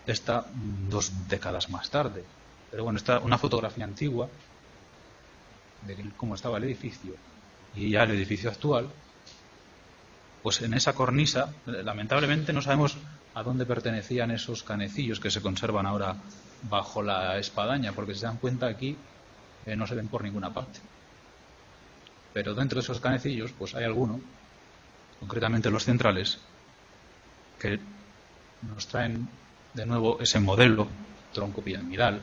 Esta 2 décadas más tarde. Pero bueno, está una fotografía antigua de cómo estaba el edificio y ya el edificio actual. Pues en esa cornisa, lamentablemente no sabemos a dónde pertenecían esos canecillos que se conservan ahora bajo la espadaña, porque si se dan cuenta aquí no se ven por ninguna parte. Pero dentro de esos canecillos pues hay alguno, concretamente los centrales, que nos traen de nuevo ese modelo tronco piramidal.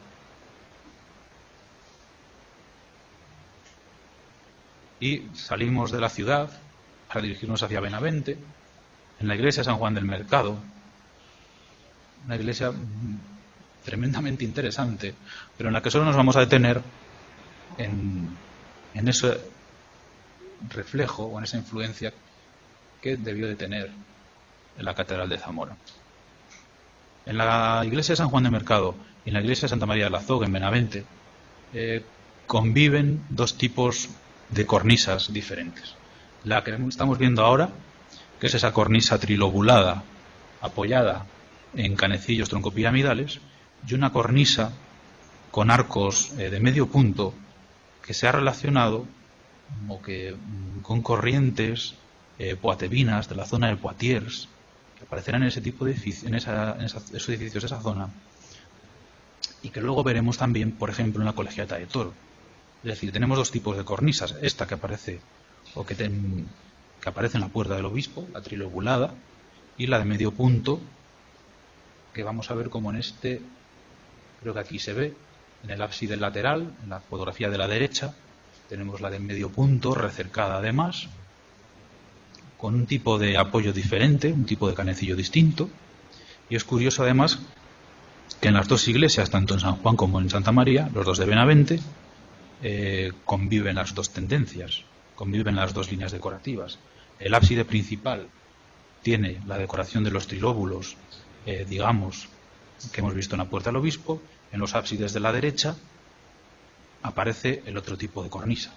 Y salimos de la ciudad para dirigirnos hacia Benavente, en la iglesia de San Juan del Mercado, una iglesia tremendamente interesante, pero en la que solo nos vamos a detener en ese reflejo o en esa influencia que debió de tener en la Catedral de Zamora. En la iglesia de San Juan del Mercado y en la iglesia de Santa María de la Zoga, en Benavente, conviven dos tipos de cornisas diferentes. La que estamos viendo ahora, que es esa cornisa trilobulada apoyada en canecillos troncopiramidales, y una cornisa con arcos de medio punto que se ha relacionado como que con corrientes poatevinas de la zona de Poitiers, que aparecerán en ese tipo de edificios, esos edificios de esa zona, y que luego veremos también, por ejemplo, en la Colegiata de Toro. Es decir, tenemos dos tipos de cornisas: esta que aparece que aparece en la puerta del obispo, la trilobulada, y la de medio punto, que vamos a ver como en creo que aquí se ve, en el ábside lateral, en la fotografía de la derecha, tenemos la de medio punto, recercada además, con un tipo de apoyo diferente, un tipo de canecillo distinto. Y es curioso además que en las dos iglesias, tanto en San Juan como en Santa María, los dos de Benavente, conviven las dos tendencias, conviven las dos líneas decorativas. El ábside principal tiene la decoración de los trilóbulos, digamos, que hemos visto en la puerta del obispo. En los ábsides de la derecha aparece el otro tipo de cornisa.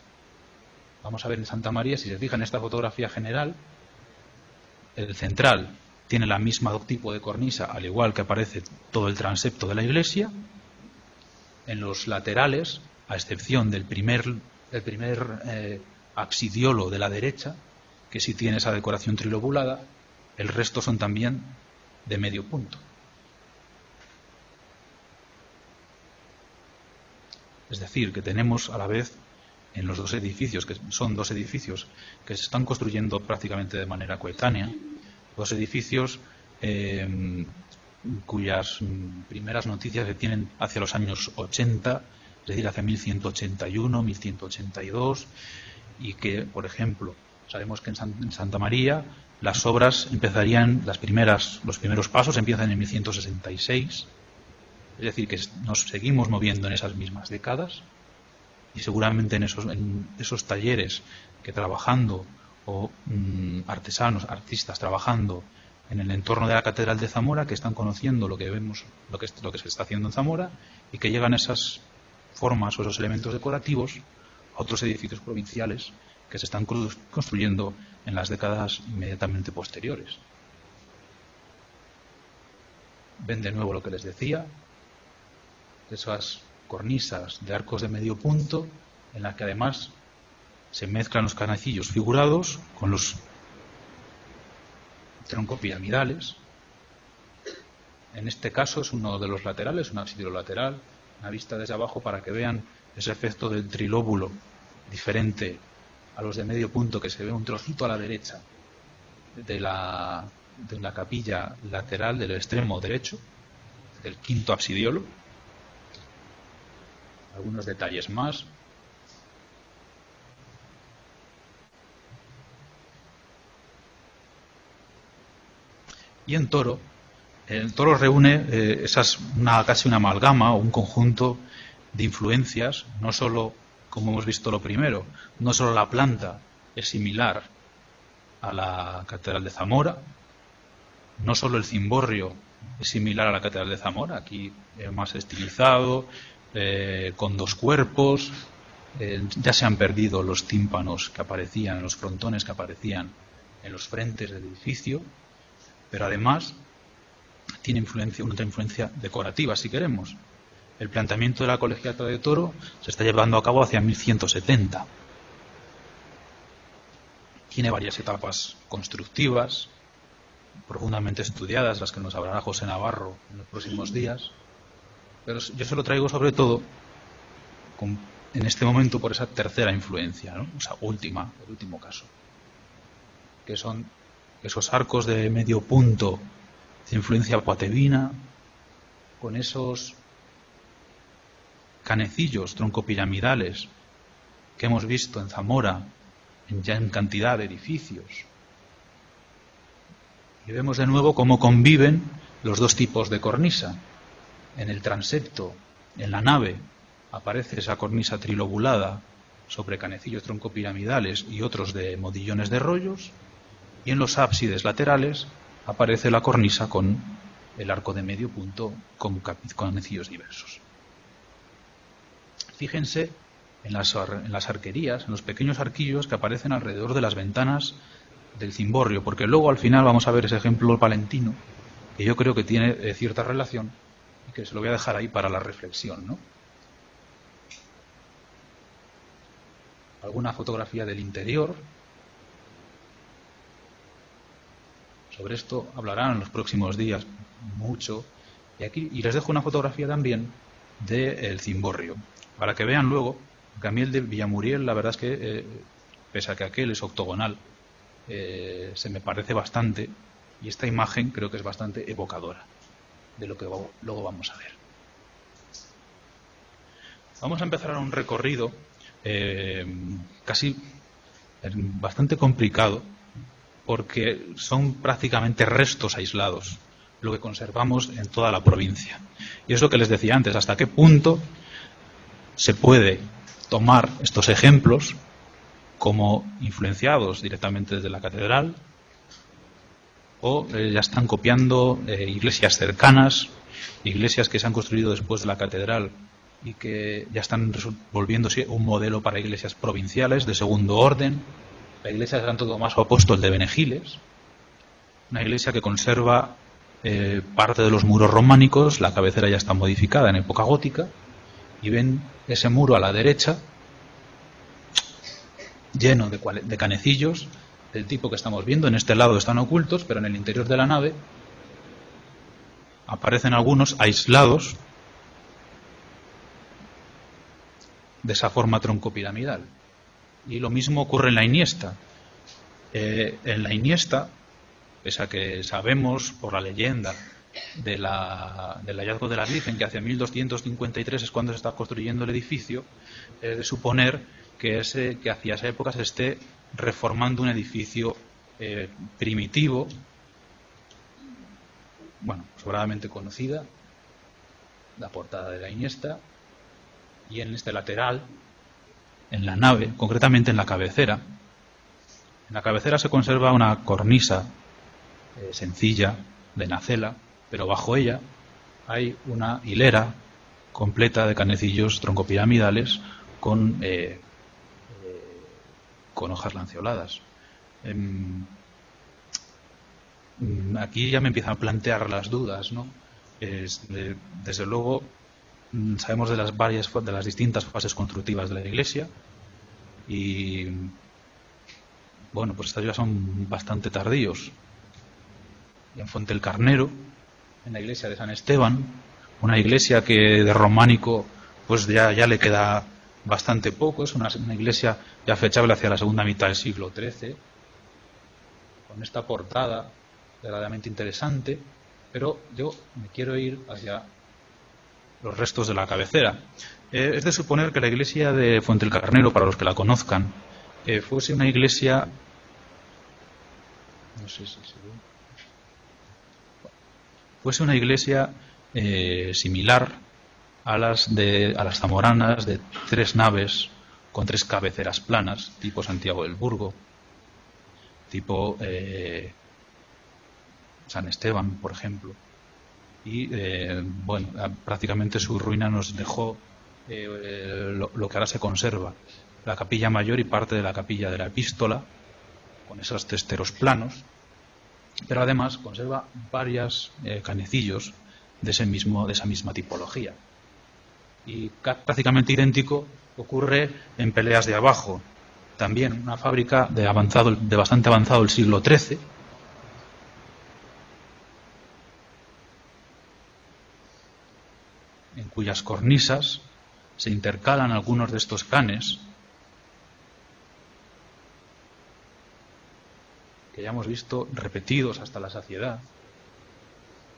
Vamos a ver en Santa María, si se fijan en esta fotografía general, el central tiene la misma tipo de cornisa, al igual que aparece todo el transepto de la iglesia. En los laterales, a excepción del primer absidiolo de la derecha, que sí tiene esa decoración trilobulada, el resto son también de medio punto. Es decir, que tenemos a la vez en los dos edificios, que son dos edificios que se están construyendo prácticamente de manera coetánea, dos edificios cuyas primeras noticias se tienen hacia los años 80, es decir, hacia 1181, 1182, y que, por ejemplo, sabemos que en Santa María las obras empezarían, los primeros pasos empiezan en 1166, es decir, que nos seguimos moviendo en esas mismas décadas, y seguramente en esos talleres que trabajando o artesanos, artistas trabajando en el entorno de la Catedral de Zamora, que están conociendo lo que vemos, lo que se está haciendo en Zamora, y que llegan esas formas o esos elementos decorativos a otros edificios provinciales que se están construyendo en las décadas inmediatamente posteriores. Ven de nuevo lo que les decía, esas cornisas de arcos de medio punto, en las que además se mezclan los canecillos figurados con los troncopiramidales. En este caso es uno de los laterales, un ábside lateral, una vista desde abajo para que vean ese efecto del trilóbulo diferente a los de medio punto, que se ve un trocito a la derecha de la capilla lateral del extremo derecho, del quinto absidiolo. Algunos detalles más. Y en Toro, el Toro reúne casi una amalgama o un conjunto de influencias, no solo, como hemos visto lo primero, no solo la planta es similar a la Catedral de Zamora, no solo el cimborrio es similar a la Catedral de Zamora, aquí más estilizado, con dos cuerpos, ya se han perdido los tímpanos que aparecían, los frontones que aparecían en los frentes del edificio, pero además tiene otra influencia decorativa, si queremos. El planteamiento de la Colegiata de Toro se está llevando a cabo hacia 1170. Tiene varias etapas constructivas, profundamente estudiadas, las que nos hablará José Navarro en los próximos días, pero yo se lo traigo sobre todo en este momento por esa tercera influencia, ¿no? Esa última, el último caso, que son esos arcos de medio punto de influencia poitevina, con esos canecillos troncopiramidales que hemos visto en Zamora ya en cantidad de edificios. Y vemos de nuevo cómo conviven los dos tipos de cornisa. En el transepto, en la nave, aparece esa cornisa trilobulada sobre canecillos troncopiramidales y otros de modillones de rollos, y en los ábsides laterales aparece la cornisa con el arco de medio punto con canecillos diversos. Fíjense en las arquerías, en los pequeños arquillos que aparecen alrededor de las ventanas del cimborrio, porque luego al final vamos a ver ese ejemplo palentino, que yo creo que tiene cierta relación y que se lo voy a dejar ahí para la reflexión, ¿no? Alguna fotografía del interior. Sobre esto hablarán en los próximos días mucho. Y les dejo una fotografía también del cimborrio, para que vean luego que a mí el de Villamuriel, la verdad es que, pese a que aquel es octogonal, se me parece bastante, y esta imagen creo que es bastante evocadora de lo que luego vamos a ver. Vamos a empezar un recorrido casi bastante complicado, porque son prácticamente restos aislados lo que conservamos en toda la provincia. Y es lo que les decía antes, hasta qué punto se puede tomar estos ejemplos como influenciados directamente desde la catedral, o ya están copiando iglesias cercanas, iglesias que se han construido después de la catedral y que ya están volviéndose un modelo para iglesias provinciales de segundo orden. La iglesia de Santo Tomás Apóstol de Benegiles, una iglesia que conserva parte de los muros románicos, la cabecera ya está modificada en época gótica, y ven ese muro a la derecha lleno de canecillos del tipo que estamos viendo. En este lado están ocultos, pero en el interior de la nave aparecen algunos aislados de esa forma troncopiramidal. Y lo mismo ocurre en la Iniesta. En la Iniesta, pese a que sabemos por la leyenda del hallazgo de la Virgen que hacia 1253 es cuando se está construyendo el edificio, es de suponer que hacia esa época se esté reformando un edificio primitivo, bueno, sobradamente conocida, la portada de la Iniesta, y en este lateral, en la nave, concretamente en la cabecera, En la cabecera se conserva una cornisa sencilla de nacela, pero bajo ella hay una hilera completa de canecillos troncopiramidales con hojas lanceoladas. Aquí ya me empiezan a plantear las dudas, ¿no? Desde luego sabemos de las distintas fases constructivas de la iglesia y bueno, pues estas ya son bastante tardíos. Y en Fuente el Carnero, en la iglesia de San Esteban, una iglesia que de románico pues ya le queda bastante poco, es una iglesia ya fechable hacia la segunda mitad del siglo XIII, con esta portada verdaderamente interesante, pero yo me quiero ir hacia los restos de la cabecera. Es de suponer que la iglesia de Fuente el Carnero, para los que la conozcan, fuese una iglesia, no sé si se ve, fuese una iglesia similar a las zamoranas, de 3 naves con 3 cabeceras planas, tipo Santiago del Burgo, tipo San Esteban, por ejemplo. Y bueno, prácticamente su ruina nos dejó lo que ahora se conserva, la capilla mayor y parte de la capilla de la epístola, con esos testeros planos, pero además conserva varios canecillos de esa misma tipología. Y prácticamente idéntico ocurre en Peleas de Abajo, también una fábrica de bastante avanzado el siglo XIII, en cuyas cornisas se intercalan algunos de estos canes que ya hemos visto repetidos hasta la saciedad.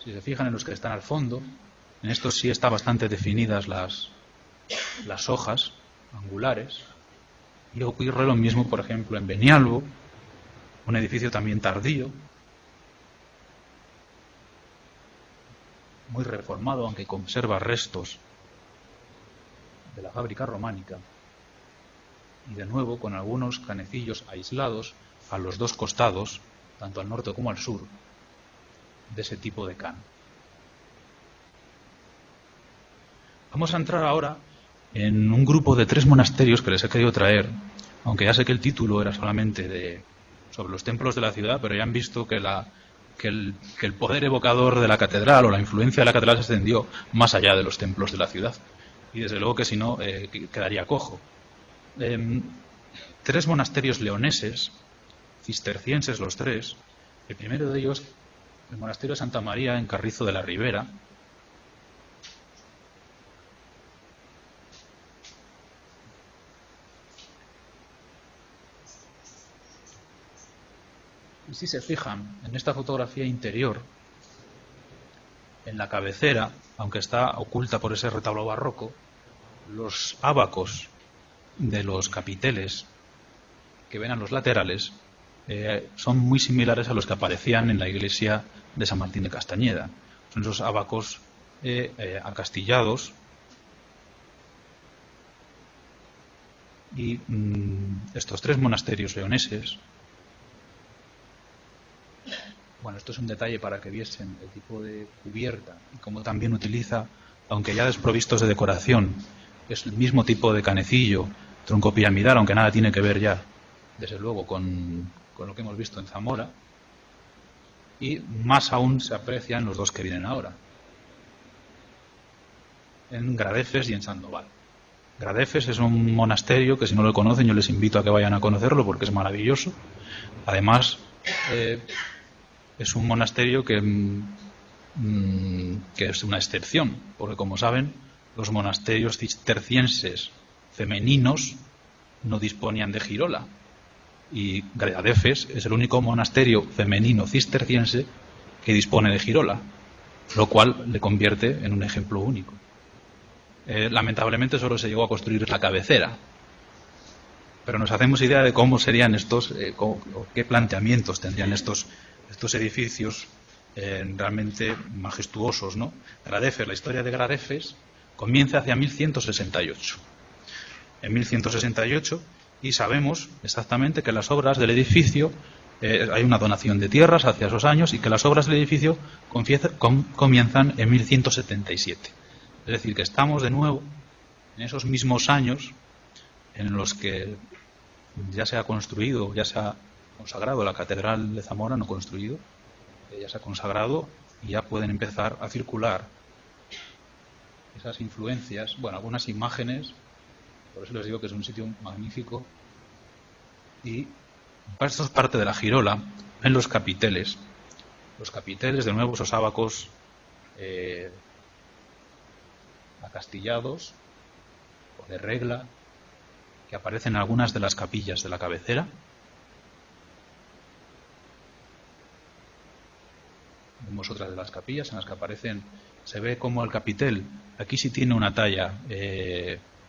Si se fijan en los que están al fondo, en estos sí están bastante definidas las hojas angulares, y ocurre lo mismo, por ejemplo, en Benialbo, un edificio también tardío, muy reformado, aunque conserva restos de la fábrica románica, y de nuevo con algunos canecillos aislados a los 2 costados, tanto al norte como al sur, de ese tipo de can. Vamos a entrar ahora en un grupo de 3 monasterios que les he querido traer, aunque ya sé que el título era solamente sobre los templos de la ciudad, pero ya han visto que el poder evocador de la catedral o la influencia de la catedral se extendió más allá de los templos de la ciudad. Y desde luego que si no, quedaría cojo. 3 monasterios leoneses, cistercienses los 3. El primero de ellos, el monasterio de Santa María en Carrizo de la Ribera. Y si se fijan en esta fotografía interior, en la cabecera, aunque está oculta por ese retablo barroco, los ábacos de los capiteles que ven a los laterales son muy similares a los que aparecían en la iglesia de San Martín de Castañeda. Son esos ábacos acastillados y estos 3 monasterios leoneses. Bueno, esto es un detalle para que viesen el tipo de cubierta y cómo también utiliza, aunque ya desprovistos de decoración, es el mismo tipo de canecillo troncopiramidal, aunque nada tiene que ver ya, desde luego, con lo que hemos visto en Zamora, y más aún se aprecia en los 2 que vienen ahora, en Gradefes y en Sandoval. Gradefes es un monasterio que, si no lo conocen, yo les invito a que vayan a conocerlo porque es maravilloso. Además, es un monasterio que es una excepción, porque, como saben, los monasterios cistercienses femeninos no disponían de girola, y Gradefes es el único monasterio femenino cisterciense que dispone de girola, lo cual le convierte en un ejemplo único. Lamentablemente solo se llegó a construir la cabecera, pero nos hacemos idea de cómo serían estos, o qué planteamientos tendrían estos edificios realmente majestuosos, ¿no? Gradefes, la historia de Gradefes comienza hacia 1168. En 1168 Y sabemos exactamente que las obras del edificio, hay una donación de tierras hacia esos años, y que las obras del edificio comienzan en 1177. Es decir, que estamos de nuevo en esos mismos años en los que ya se ha construido, ya se ha consagrado la Catedral de Zamora, no construido, ya se ha consagrado, y ya pueden empezar a circular esas influencias, bueno, algunas imágenes. Por eso les digo que es un sitio magnífico. Y esto es parte de la girola, en los capiteles. Los capiteles, de nuevo, esos ábacos acastillados o de regla, que aparecen en algunas de las capillas de la cabecera. Vemos otras de las capillas en las que aparecen, se ve como el capitel, aquí sí tiene una talla,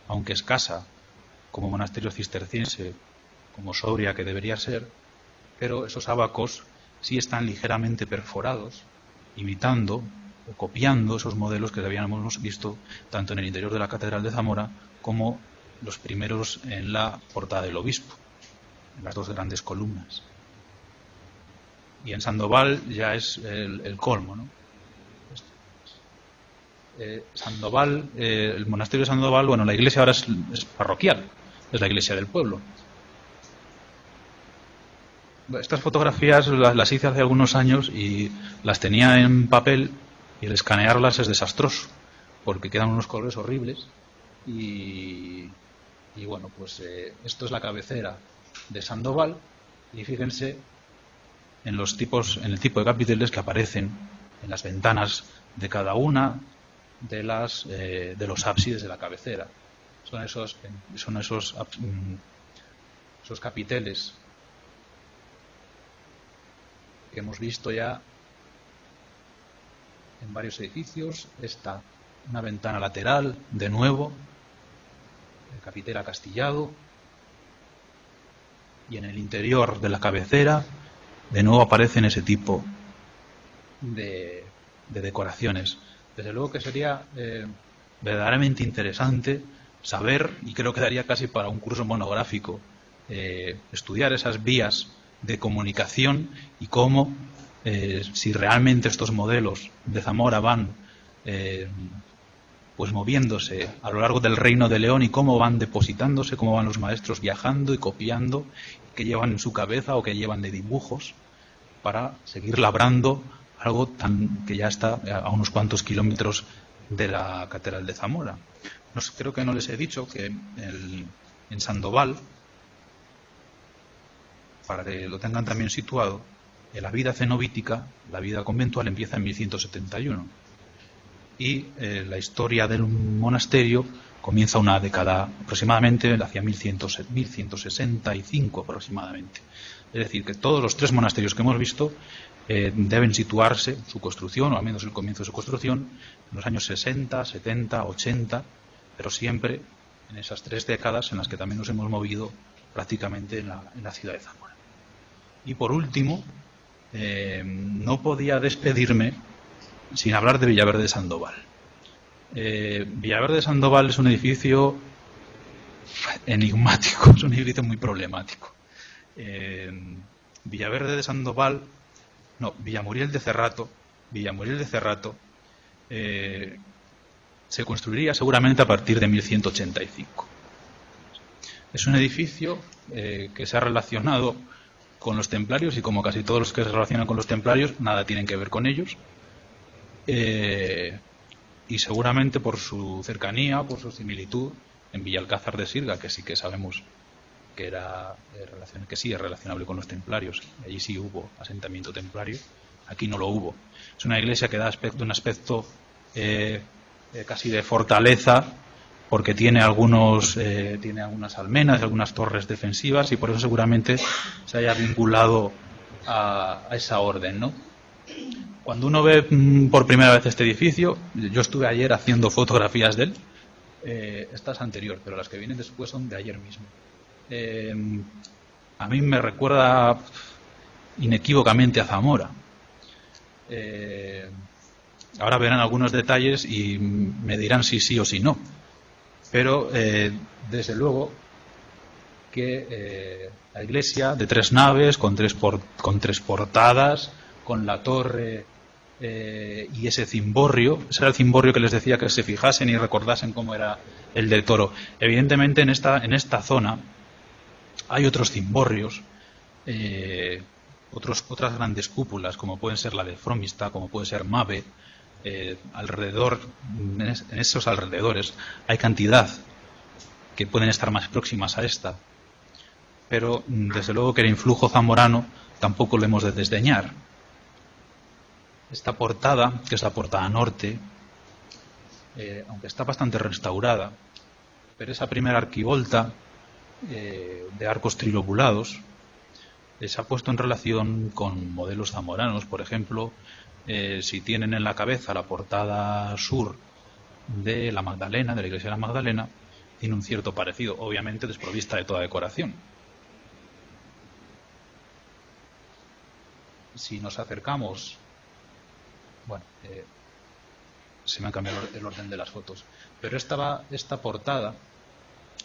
aunque escasa, como monasterio cisterciense, como sobria que debería ser, pero esos ábacos sí están ligeramente perforados, imitando o copiando esos modelos que habíamos visto tanto en el interior de la Catedral de Zamora como los primeros en la portada del obispo, en las dos grandes columnas. Y en Sandoval ya es el colmo, ¿no? Sandoval, el monasterio de Sandoval, bueno, la iglesia ahora es parroquial, es la iglesia del pueblo. Estas fotografías las hice hace algunos años y las tenía en papel, y el escanearlas es desastroso, porque quedan unos colores horribles. Y bueno, pues esto es la cabecera de Sandoval, y fíjense en el tipo de capiteles que aparecen en las ventanas de cada una de los ábsides de la cabecera. Son esos capiteles que hemos visto ya en varios edificios. Esta, una ventana lateral, de nuevo, el capitel acastillado, y en el interior de la cabecera de nuevo aparecen ese tipo de decoraciones. Desde luego que sería verdaderamente interesante saber, y creo que daría casi para un curso monográfico, estudiar esas vías de comunicación y cómo, si realmente estos modelos de Zamora van pues moviéndose a lo largo del Reino de León, y cómo van depositándose, cómo van los maestros viajando y copiando, que llevan en su cabeza o que llevan de dibujos, para seguir labrando algo que ya está a unos cuantos kilómetros de la Catedral de Zamora. Creo que no les he dicho que en Sandoval, para que lo tengan también situado, la vida cenobítica, la vida conventual, empieza en 1171. Y la historia del monasterio comienza una década aproximadamente, hacia 1165 aproximadamente. Es decir, que todos los tres monasterios que hemos visto deben situarse, su construcción, o al menos el comienzo de su construcción, en los años 60, 70, 80, pero siempre en esas 3 décadas en las que también nos hemos movido prácticamente en la ciudad de Zamora. Y por último, no podía despedirme sin hablar de Villaverde de Sandoval. Villaverde de Sandoval es un edificio enigmático, es un edificio muy problemático. Villaverde de Sandoval, no, Villamuriel de Cerrato se construiría seguramente a partir de 1185. Es un edificio que se ha relacionado con los templarios, y como casi todos los que se relacionan con los templarios, nada tienen que ver con ellos. Y seguramente por su cercanía, por su similitud, en Villalcázar de Sirga, que sí que sabemos que es relacionable con los templarios. Allí sí hubo asentamiento templario, aquí no lo hubo. Es una iglesia que da un aspecto casi de fortaleza, porque tiene algunas almenas, algunas torres defensivas, y por eso seguramente se haya vinculado a esa orden, ¿no? Cuando uno ve por primera vez este edificio, yo estuve ayer haciendo fotografías de él, esta es anterior, pero las que vienen después son de ayer mismo. A mí me recuerda inequívocamente a Zamora. Ahora verán algunos detalles y me dirán si sí o si no. Pero, desde luego, que la iglesia de 3 naves, con tres portadas, con la torre y ese cimborrio. Ese era el cimborrio que les decía que se fijasen y recordasen cómo era el del Toro. Evidentemente en esta zona hay otros cimborrios, otras grandes cúpulas, como pueden ser la de Fromista, como puede ser Mave. Alrededor, en esos alrededores hay cantidad que pueden estar más próximas a esta, pero desde luego que el influjo zamorano tampoco lo hemos de desdeñar. Esta portada, que es la portada norte, aunque está bastante restaurada, pero esa primera arquivolta de arcos trilobulados se ha puesto en relación con modelos zamoranos. Por ejemplo, si tienen en la cabeza la portada sur de la Magdalena, de la iglesia de la Magdalena, tiene un cierto parecido, obviamente desprovista de toda decoración. Si nos acercamos, bueno, se me ha cambiado el orden de las fotos, pero esta portada,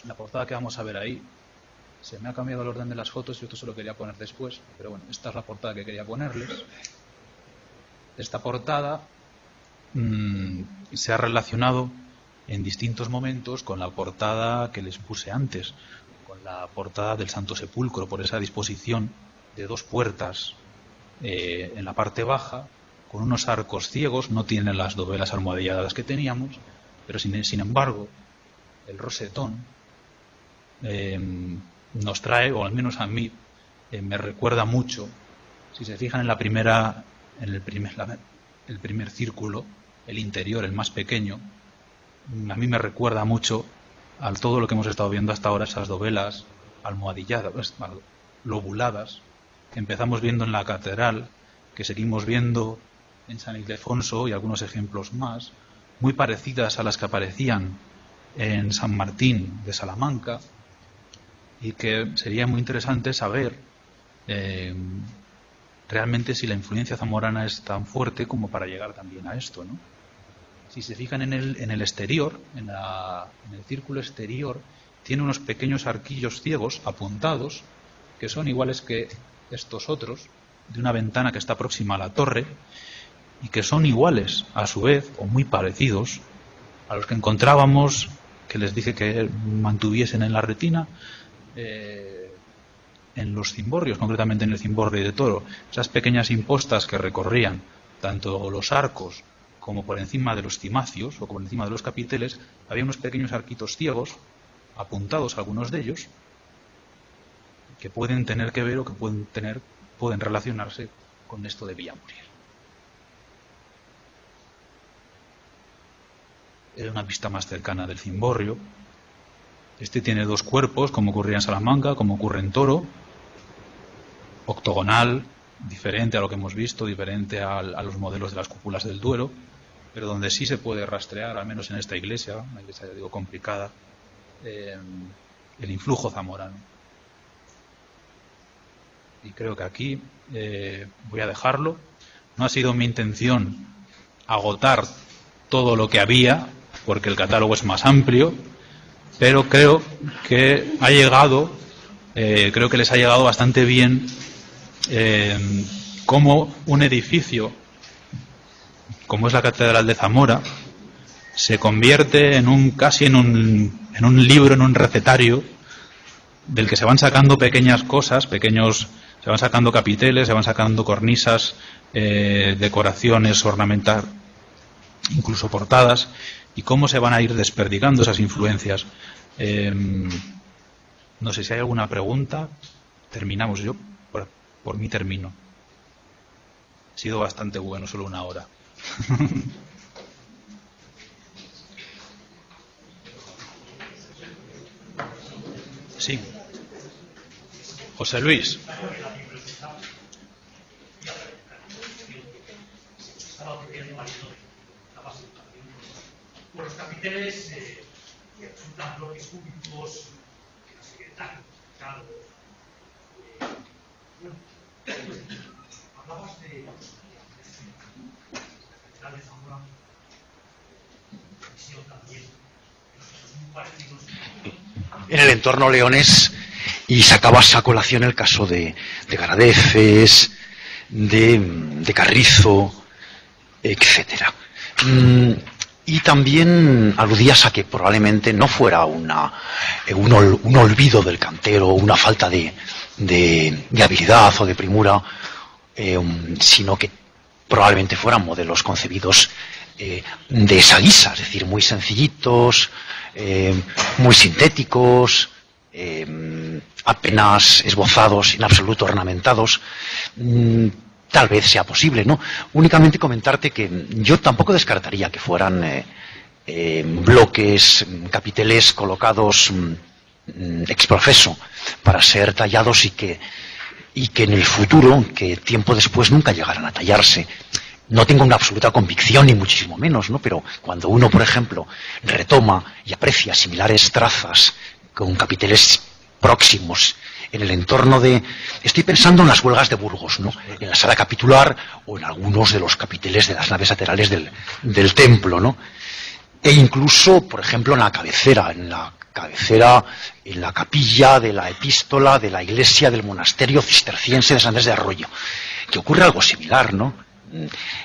la portada que vamos a ver ahí, se me ha cambiado el orden de las fotos y esto se lo quería poner después, pero bueno, esta es la portada que quería ponerles. Esta portada se ha relacionado en distintos momentos con la portada que les puse antes, con la portada del Santo Sepulcro, por esa disposición de 2 puertas en la parte baja, con unos arcos ciegos. No tienen las dovelas almohadilladas que teníamos, pero sin embargo el rosetón nos trae, o al menos a mí me recuerda mucho, si se fijan en el primer círculo, el interior, el más pequeño, a mí me recuerda mucho a todo lo que hemos estado viendo hasta ahora, esas dovelas almohadilladas, lobuladas, que empezamos viendo en la catedral, que seguimos viendo en San Ildefonso y algunos ejemplos más, muy parecidas a las que aparecían en San Martín de Salamanca, y que sería muy interesante saber realmente si la influencia zamorana es tan fuerte como para llegar también a esto, ¿no? Si se fijan en el exterior, en el círculo exterior, tiene unos pequeños arquillos ciegos apuntados, que son iguales que estos otros, de una ventana que está próxima a la torre, y que son iguales, a su vez, o muy parecidos, a los que encontrábamos, que les dije que mantuviesen en la retina, en los cimborrios, concretamente en el cimborrio de Toro. Esas pequeñas impostas que recorrían tanto los arcos como por encima de los cimacios o por encima de los capiteles, había unos pequeños arquitos ciegos, apuntados algunos de ellos, que pueden tener que ver o que pueden relacionarse con esto de Villamuriel. Es una vista más cercana del cimborrio. Este tiene 2 cuerpos, como ocurría en Salamanca, como ocurre en Toro, octogonal, diferente a lo que hemos visto, diferente a los modelos de las cúpulas del Duero, pero donde sí se puede rastrear, al menos en esta iglesia, una iglesia, ya digo, complicada, el influjo zamorano. Y creo que aquí voy a dejarlo. No ha sido mi intención agotar todo lo que había, porque el catálogo es más amplio, pero creo que ha llegado, creo que les ha llegado bastante bien cómo un edificio como es la Catedral de Zamora se convierte casi en un libro, en un recetario del que se van sacando pequeñas cosas, se van sacando capiteles, se van sacando cornisas, decoraciones ornamentales, incluso portadas, y cómo se van a ir desperdigando esas influencias. No sé si hay alguna pregunta. Terminamos. Yo por mí termino. Ha sido bastante bueno, solo 1 hora. Sí. José Luis. Los capiteles resultan bloques cúbicos, claro. Hablabas de la de Zamora, visión también, muy parecidos. En el entorno leonés Y sacabas a colación el caso de Garadefes, de Carrizo, etcétera. Y también aludías a que probablemente no fuera un olvido del cantero, una falta de habilidad o de primura, sino que probablemente fueran modelos concebidos de esa guisa, es decir, muy sencillitos, muy sintéticos, apenas esbozados, en absoluto ornamentados. Tal vez sea posible, ¿no? Únicamente comentarte que yo tampoco descartaría que fueran bloques, capiteles colocados ex profeso para ser tallados y que en el futuro, que tiempo después nunca llegaran a tallarse. No tengo una absoluta convicción, ni muchísimo menos, ¿no? Pero cuando uno, por ejemplo, retoma y aprecia similares trazas con capiteles próximos en el entorno de... Estoy pensando en las huelgas de Burgos, ¿no? En la sala capitular o en algunos de los capiteles de las naves laterales del templo, ¿no? E incluso, por ejemplo, en la cabecera, en la capilla de la epístola de la iglesia del monasterio cisterciense de San Andrés de Arroyo, que ocurre algo similar, ¿no?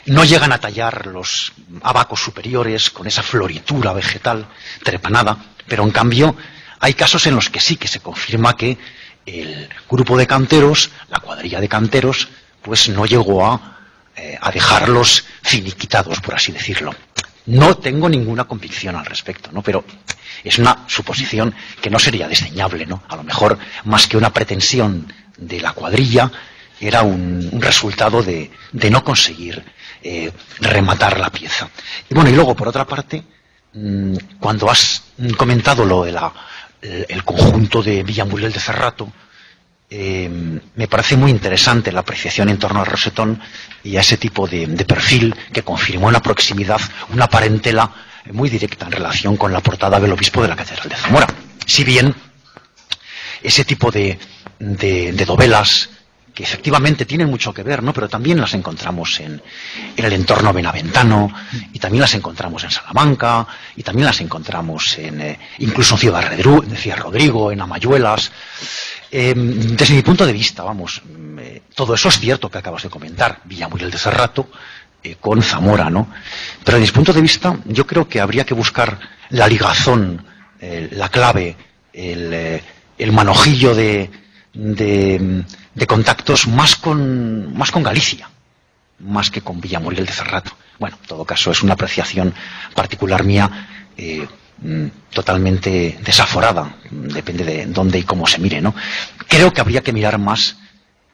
No llegan a tallar los abacos superiores con esa floritura vegetal trepanada, pero en cambio hay casos en los que sí que se confirma que el grupo de canteros, la cuadrilla de canteros, pues no llegó a dejarlos finiquitados, por así decirlo. No tengo ninguna convicción al respecto, ¿no? Pero es una suposición que no sería desdeñable, ¿no? A lo mejor, más que una pretensión de la cuadrilla, era un resultado de no conseguir rematar la pieza. Y bueno, y luego, por otra parte, cuando has comentado lo de el conjunto de Villamuriel de Cerrato, me parece muy interesante la apreciación en torno al rosetón y a ese tipo de perfil que confirmó en la proximidad una parentela muy directa en relación con la portada del obispo de la Catedral de Zamora. Si bien ese tipo de dovelas, que efectivamente tienen mucho que ver, ¿no? Pero también las encontramos en el entorno benaventano, y también las encontramos en Salamanca, y también las encontramos incluso en Ciudad Rodrigo, en Amayuelas. Desde mi punto de vista, todo eso es cierto que acabas de comentar, Villamuriel de Cerrato, con Zamora, ¿no? Pero desde mi punto de vista, yo creo que habría que buscar la ligazón, la clave, el manojillo de contactos más con Galicia, más que con Villamuriel de Cerrato. Bueno, en todo caso es una apreciación particular mía, totalmente desaforada, depende de dónde y cómo se mire, ¿no? Creo que habría que mirar más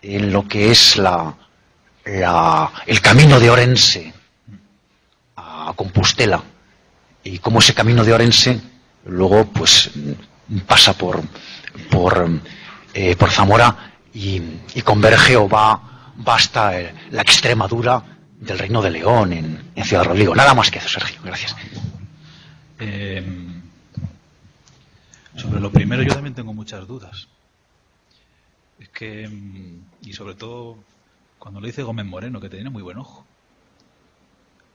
en lo que es el camino de Orense a Compostela, y cómo ese camino de Orense luego pues pasa por Zamora y converge o va hasta la Extremadura del Reino de León en Ciudad Rodrigo. Nada más que eso, Sergio. Gracias. Sobre lo primero yo también tengo muchas dudas. Es que, y sobre todo cuando lo dice Gómez Moreno, que tenía muy buen ojo.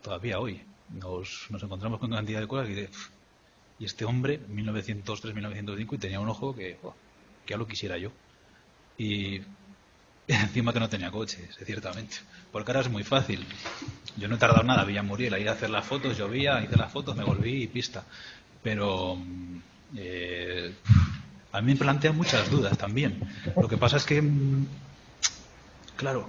Todavía hoy nos encontramos con cantidad de cosas y y este hombre, 1903-1905, y tenía un ojo que ya lo quisiera yo. Y encima que no tenía coche, ciertamente. Porque ahora es muy fácil. Yo no he tardado nada, Villamuriel, a ir a hacer las fotos, llovía, hice las fotos, me volví y pista. Pero a mí me plantean muchas dudas también. Lo que pasa es que, claro,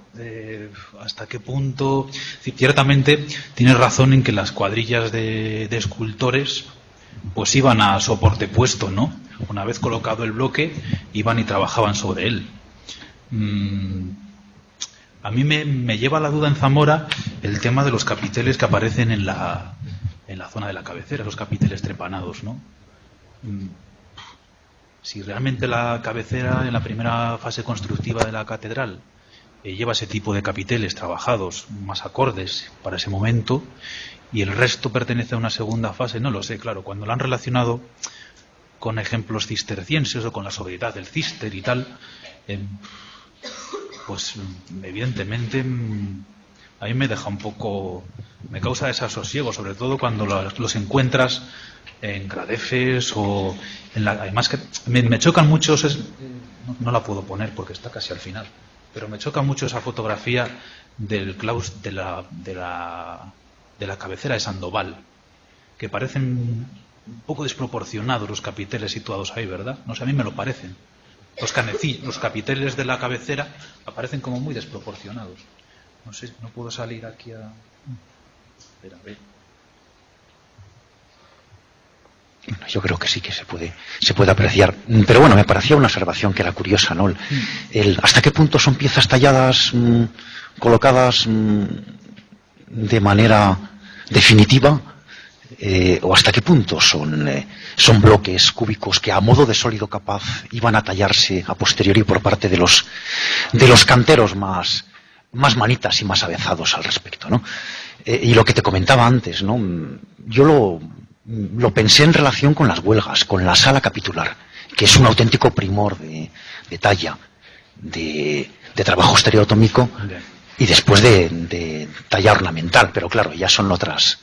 hasta qué punto... Ciertamente tienes razón en que las cuadrillas de escultores pues iban a soporte puesto, ¿no? Una vez colocado el bloque, iban y trabajaban sobre él. A mí me lleva la duda en Zamora el tema de los capiteles que aparecen en la zona de la cabecera, los capiteles trepanados, ¿no? Si realmente la cabecera en la primera fase constructiva de la catedral lleva ese tipo de capiteles trabajados más acordes para ese momento y el resto pertenece a una segunda fase, no lo sé, claro, cuando lo han relacionado con ejemplos cistercienses o con la sobriedad del cister y tal, pues evidentemente a mí me deja un poco, me causa desasosiego, sobre todo cuando los encuentras en Gradefes o en la, además que me chocan mucho, no la puedo poner porque está casi al final, pero me choca mucho esa fotografía del de la cabecera de Sandoval, que parecen un poco desproporcionados los capiteles situados ahí, ¿verdad? No sé, a mí me lo parecen. Los capiteles de la cabecera aparecen como muy desproporcionados. No sé, no puedo salir aquí a... Espera, a ver. Bueno, yo creo que sí que se puede apreciar. Pero bueno, me parecía una observación que era curiosa, ¿no? ¿Hasta qué punto son piezas talladas, colocadas de manera definitiva? ¿O hasta qué punto son bloques cúbicos que a modo de sólido capaz iban a tallarse a posteriori por parte de los canteros más manitas y más avezados al respecto, ¿no? Y lo que te comentaba antes, ¿no? Yo lo pensé en relación con las huelgas, con la sala capitular, que es un auténtico primor de talla, de trabajo estereotómico y después de talla ornamental, pero claro, ya son otras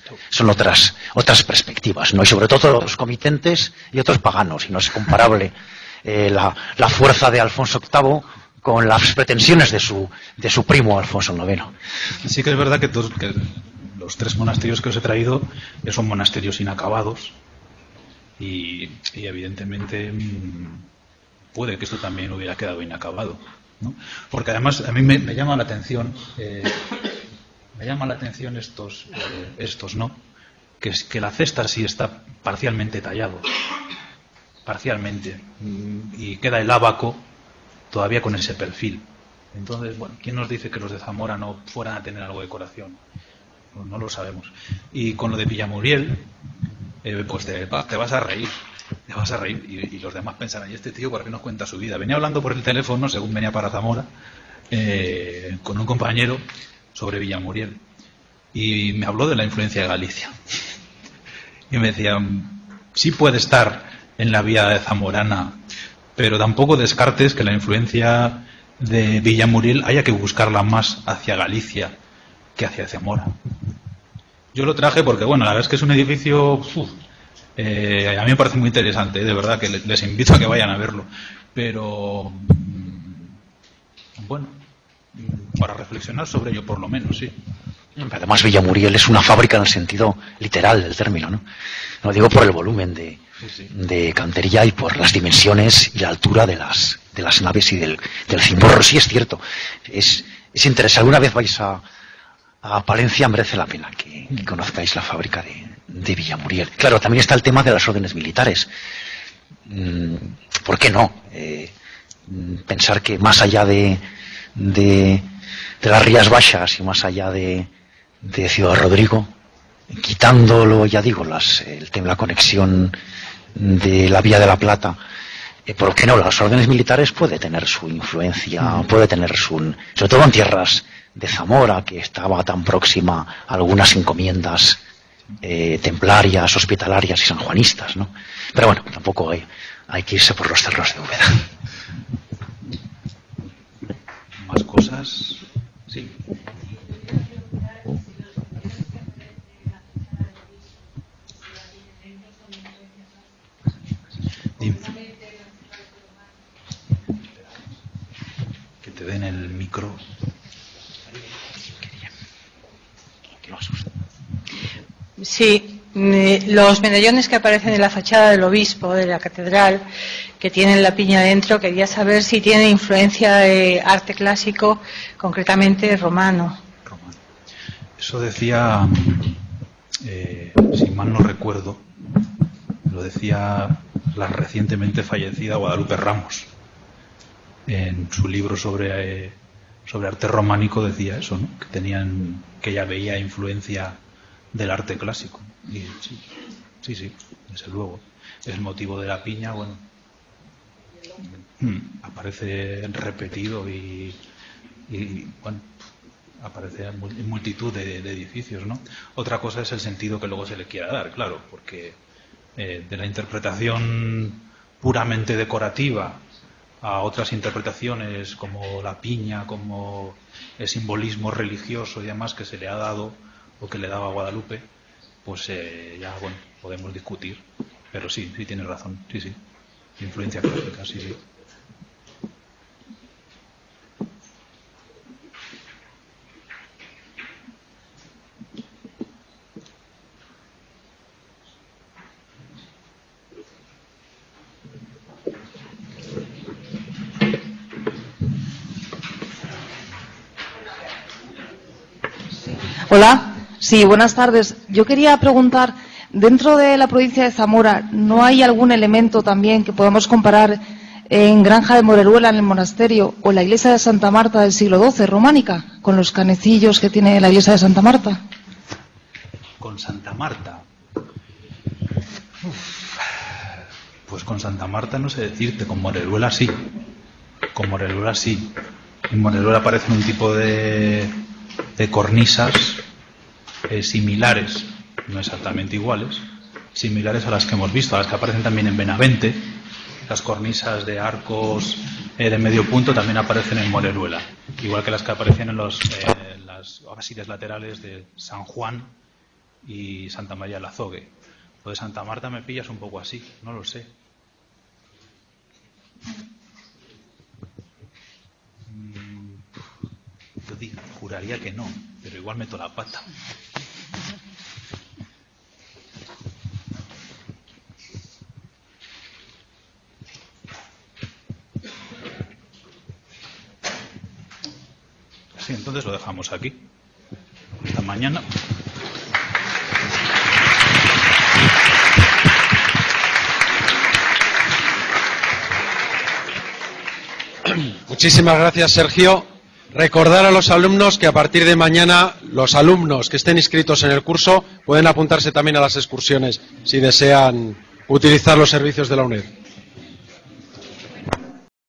perspectivas, ¿no? Y sobre todo otros comitentes y otros paganos, y no es comparable la fuerza de Alfonso VIII con las pretensiones de su primo Alfonso IX. Sí que es verdad que los 3 monasterios que os he traído son monasterios inacabados y evidentemente puede que esto también hubiera quedado inacabado, ¿no? Porque además a mí me llama la atención estos, ¿no? Que la cesta sí está parcialmente tallado, parcialmente, y queda el ábaco todavía con ese perfil. Entonces, bueno, ¿quién nos dice que los de Zamora no fueran a tener algo de decoración? Pues no lo sabemos. Y con lo de Villamuriel, pues te vas a reír. Te vas a reír. Y los demás pensarán, ¿y este tío por qué nos cuenta su vida? Venía hablando por el teléfono, según venía para Zamora, con un compañero sobre Villamuriel. Y me habló de la influencia de Galicia. Y me decía, sí puede estar en la vía zamorana, pero tampoco descartes que la influencia de Villamuriel haya que buscarla más hacia Galicia que hacia Zamora. Yo lo traje porque, bueno, la verdad es que es un edificio... a mí me parece muy interesante, de verdad, que les invito a que vayan a verlo. Pero, bueno, para reflexionar sobre ello, por lo menos, sí. Además, Villamuriel es una fábrica en el sentido literal del término, ¿no? Lo digo por el volumen de cantería y por las dimensiones y la altura de las naves y del cimborro. Sí, es cierto. Es interesante. Alguna vez vais a Palencia, merece la pena que conozcáis la fábrica de Villamuriel. Claro, también está el tema de las órdenes militares. ¿Por qué no? Pensar que más allá de las Rías Baixas y más allá de Ciudad Rodrigo, quitándolo, ya digo, la conexión de la Vía de la Plata, ¿por qué no? Las órdenes militares puede tener su influencia, puede tener sobre todo en tierras de Zamora, que estaba tan próxima a algunas encomiendas templarias, hospitalarias y sanjuanistas, ¿no? Pero bueno, tampoco hay que irse por los cerros de Úbeda. ¿Más cosas? Sí. Que te den el micro. Sí, los medallones que aparecen en la fachada del obispo de la catedral, que tienen la piña dentro, quería saber si tiene influencia de arte clásico, concretamente romano. Eso decía, si mal no recuerdo, lo decía la recientemente fallecida Guadalupe Ramos. En su libro sobre arte románico decía eso, ¿no? Que ella veía influencia del arte clásico. Y sí, desde luego. El motivo de la piña, bueno, aparece repetido y bueno, aparece en multitud de edificios, ¿no? Otra cosa es el sentido que luego se le quiera dar, claro, porque de la interpretación puramente decorativa a otras interpretaciones como la piña, como el simbolismo religioso y demás que se le ha dado o que le daba a Guadalupe, pues ya, bueno, podemos discutir. Pero sí, sí tienes razón, sí, sí. Influencia clásica, sí, sí. Hola, sí, buenas tardes. Yo quería preguntar, dentro de la provincia de Zamora, ¿no hay algún elemento también que podamos comparar en Granja de Moreruela, en el monasterio, o la iglesia de Santa Marta del siglo XII, románica, con los canecillos que tiene la iglesia de Santa Marta? Con Santa Marta. Pues con Santa Marta no sé decirte, con Moreruela sí. Con Moreruela sí. En Moreruela aparecen un tipo de cornisas similares, no exactamente iguales, similares a las que hemos visto, a las que aparecen también en Benavente. Las cornisas de arcos de medio punto también aparecen en Moreruela, igual que las que aparecen en las ábsides laterales de San Juan y Santa María del Azogue. Lo de Santa Marta me pillas un poco así, no lo sé. Yo juraría que no, pero igual meto la pata. Sí, entonces lo dejamos aquí. Hasta mañana. Muchísimas gracias, Sergio. Recordar a los alumnos que a partir de mañana los alumnos que estén inscritos en el curso pueden apuntarse también a las excursiones si desean utilizar los servicios de la UNED.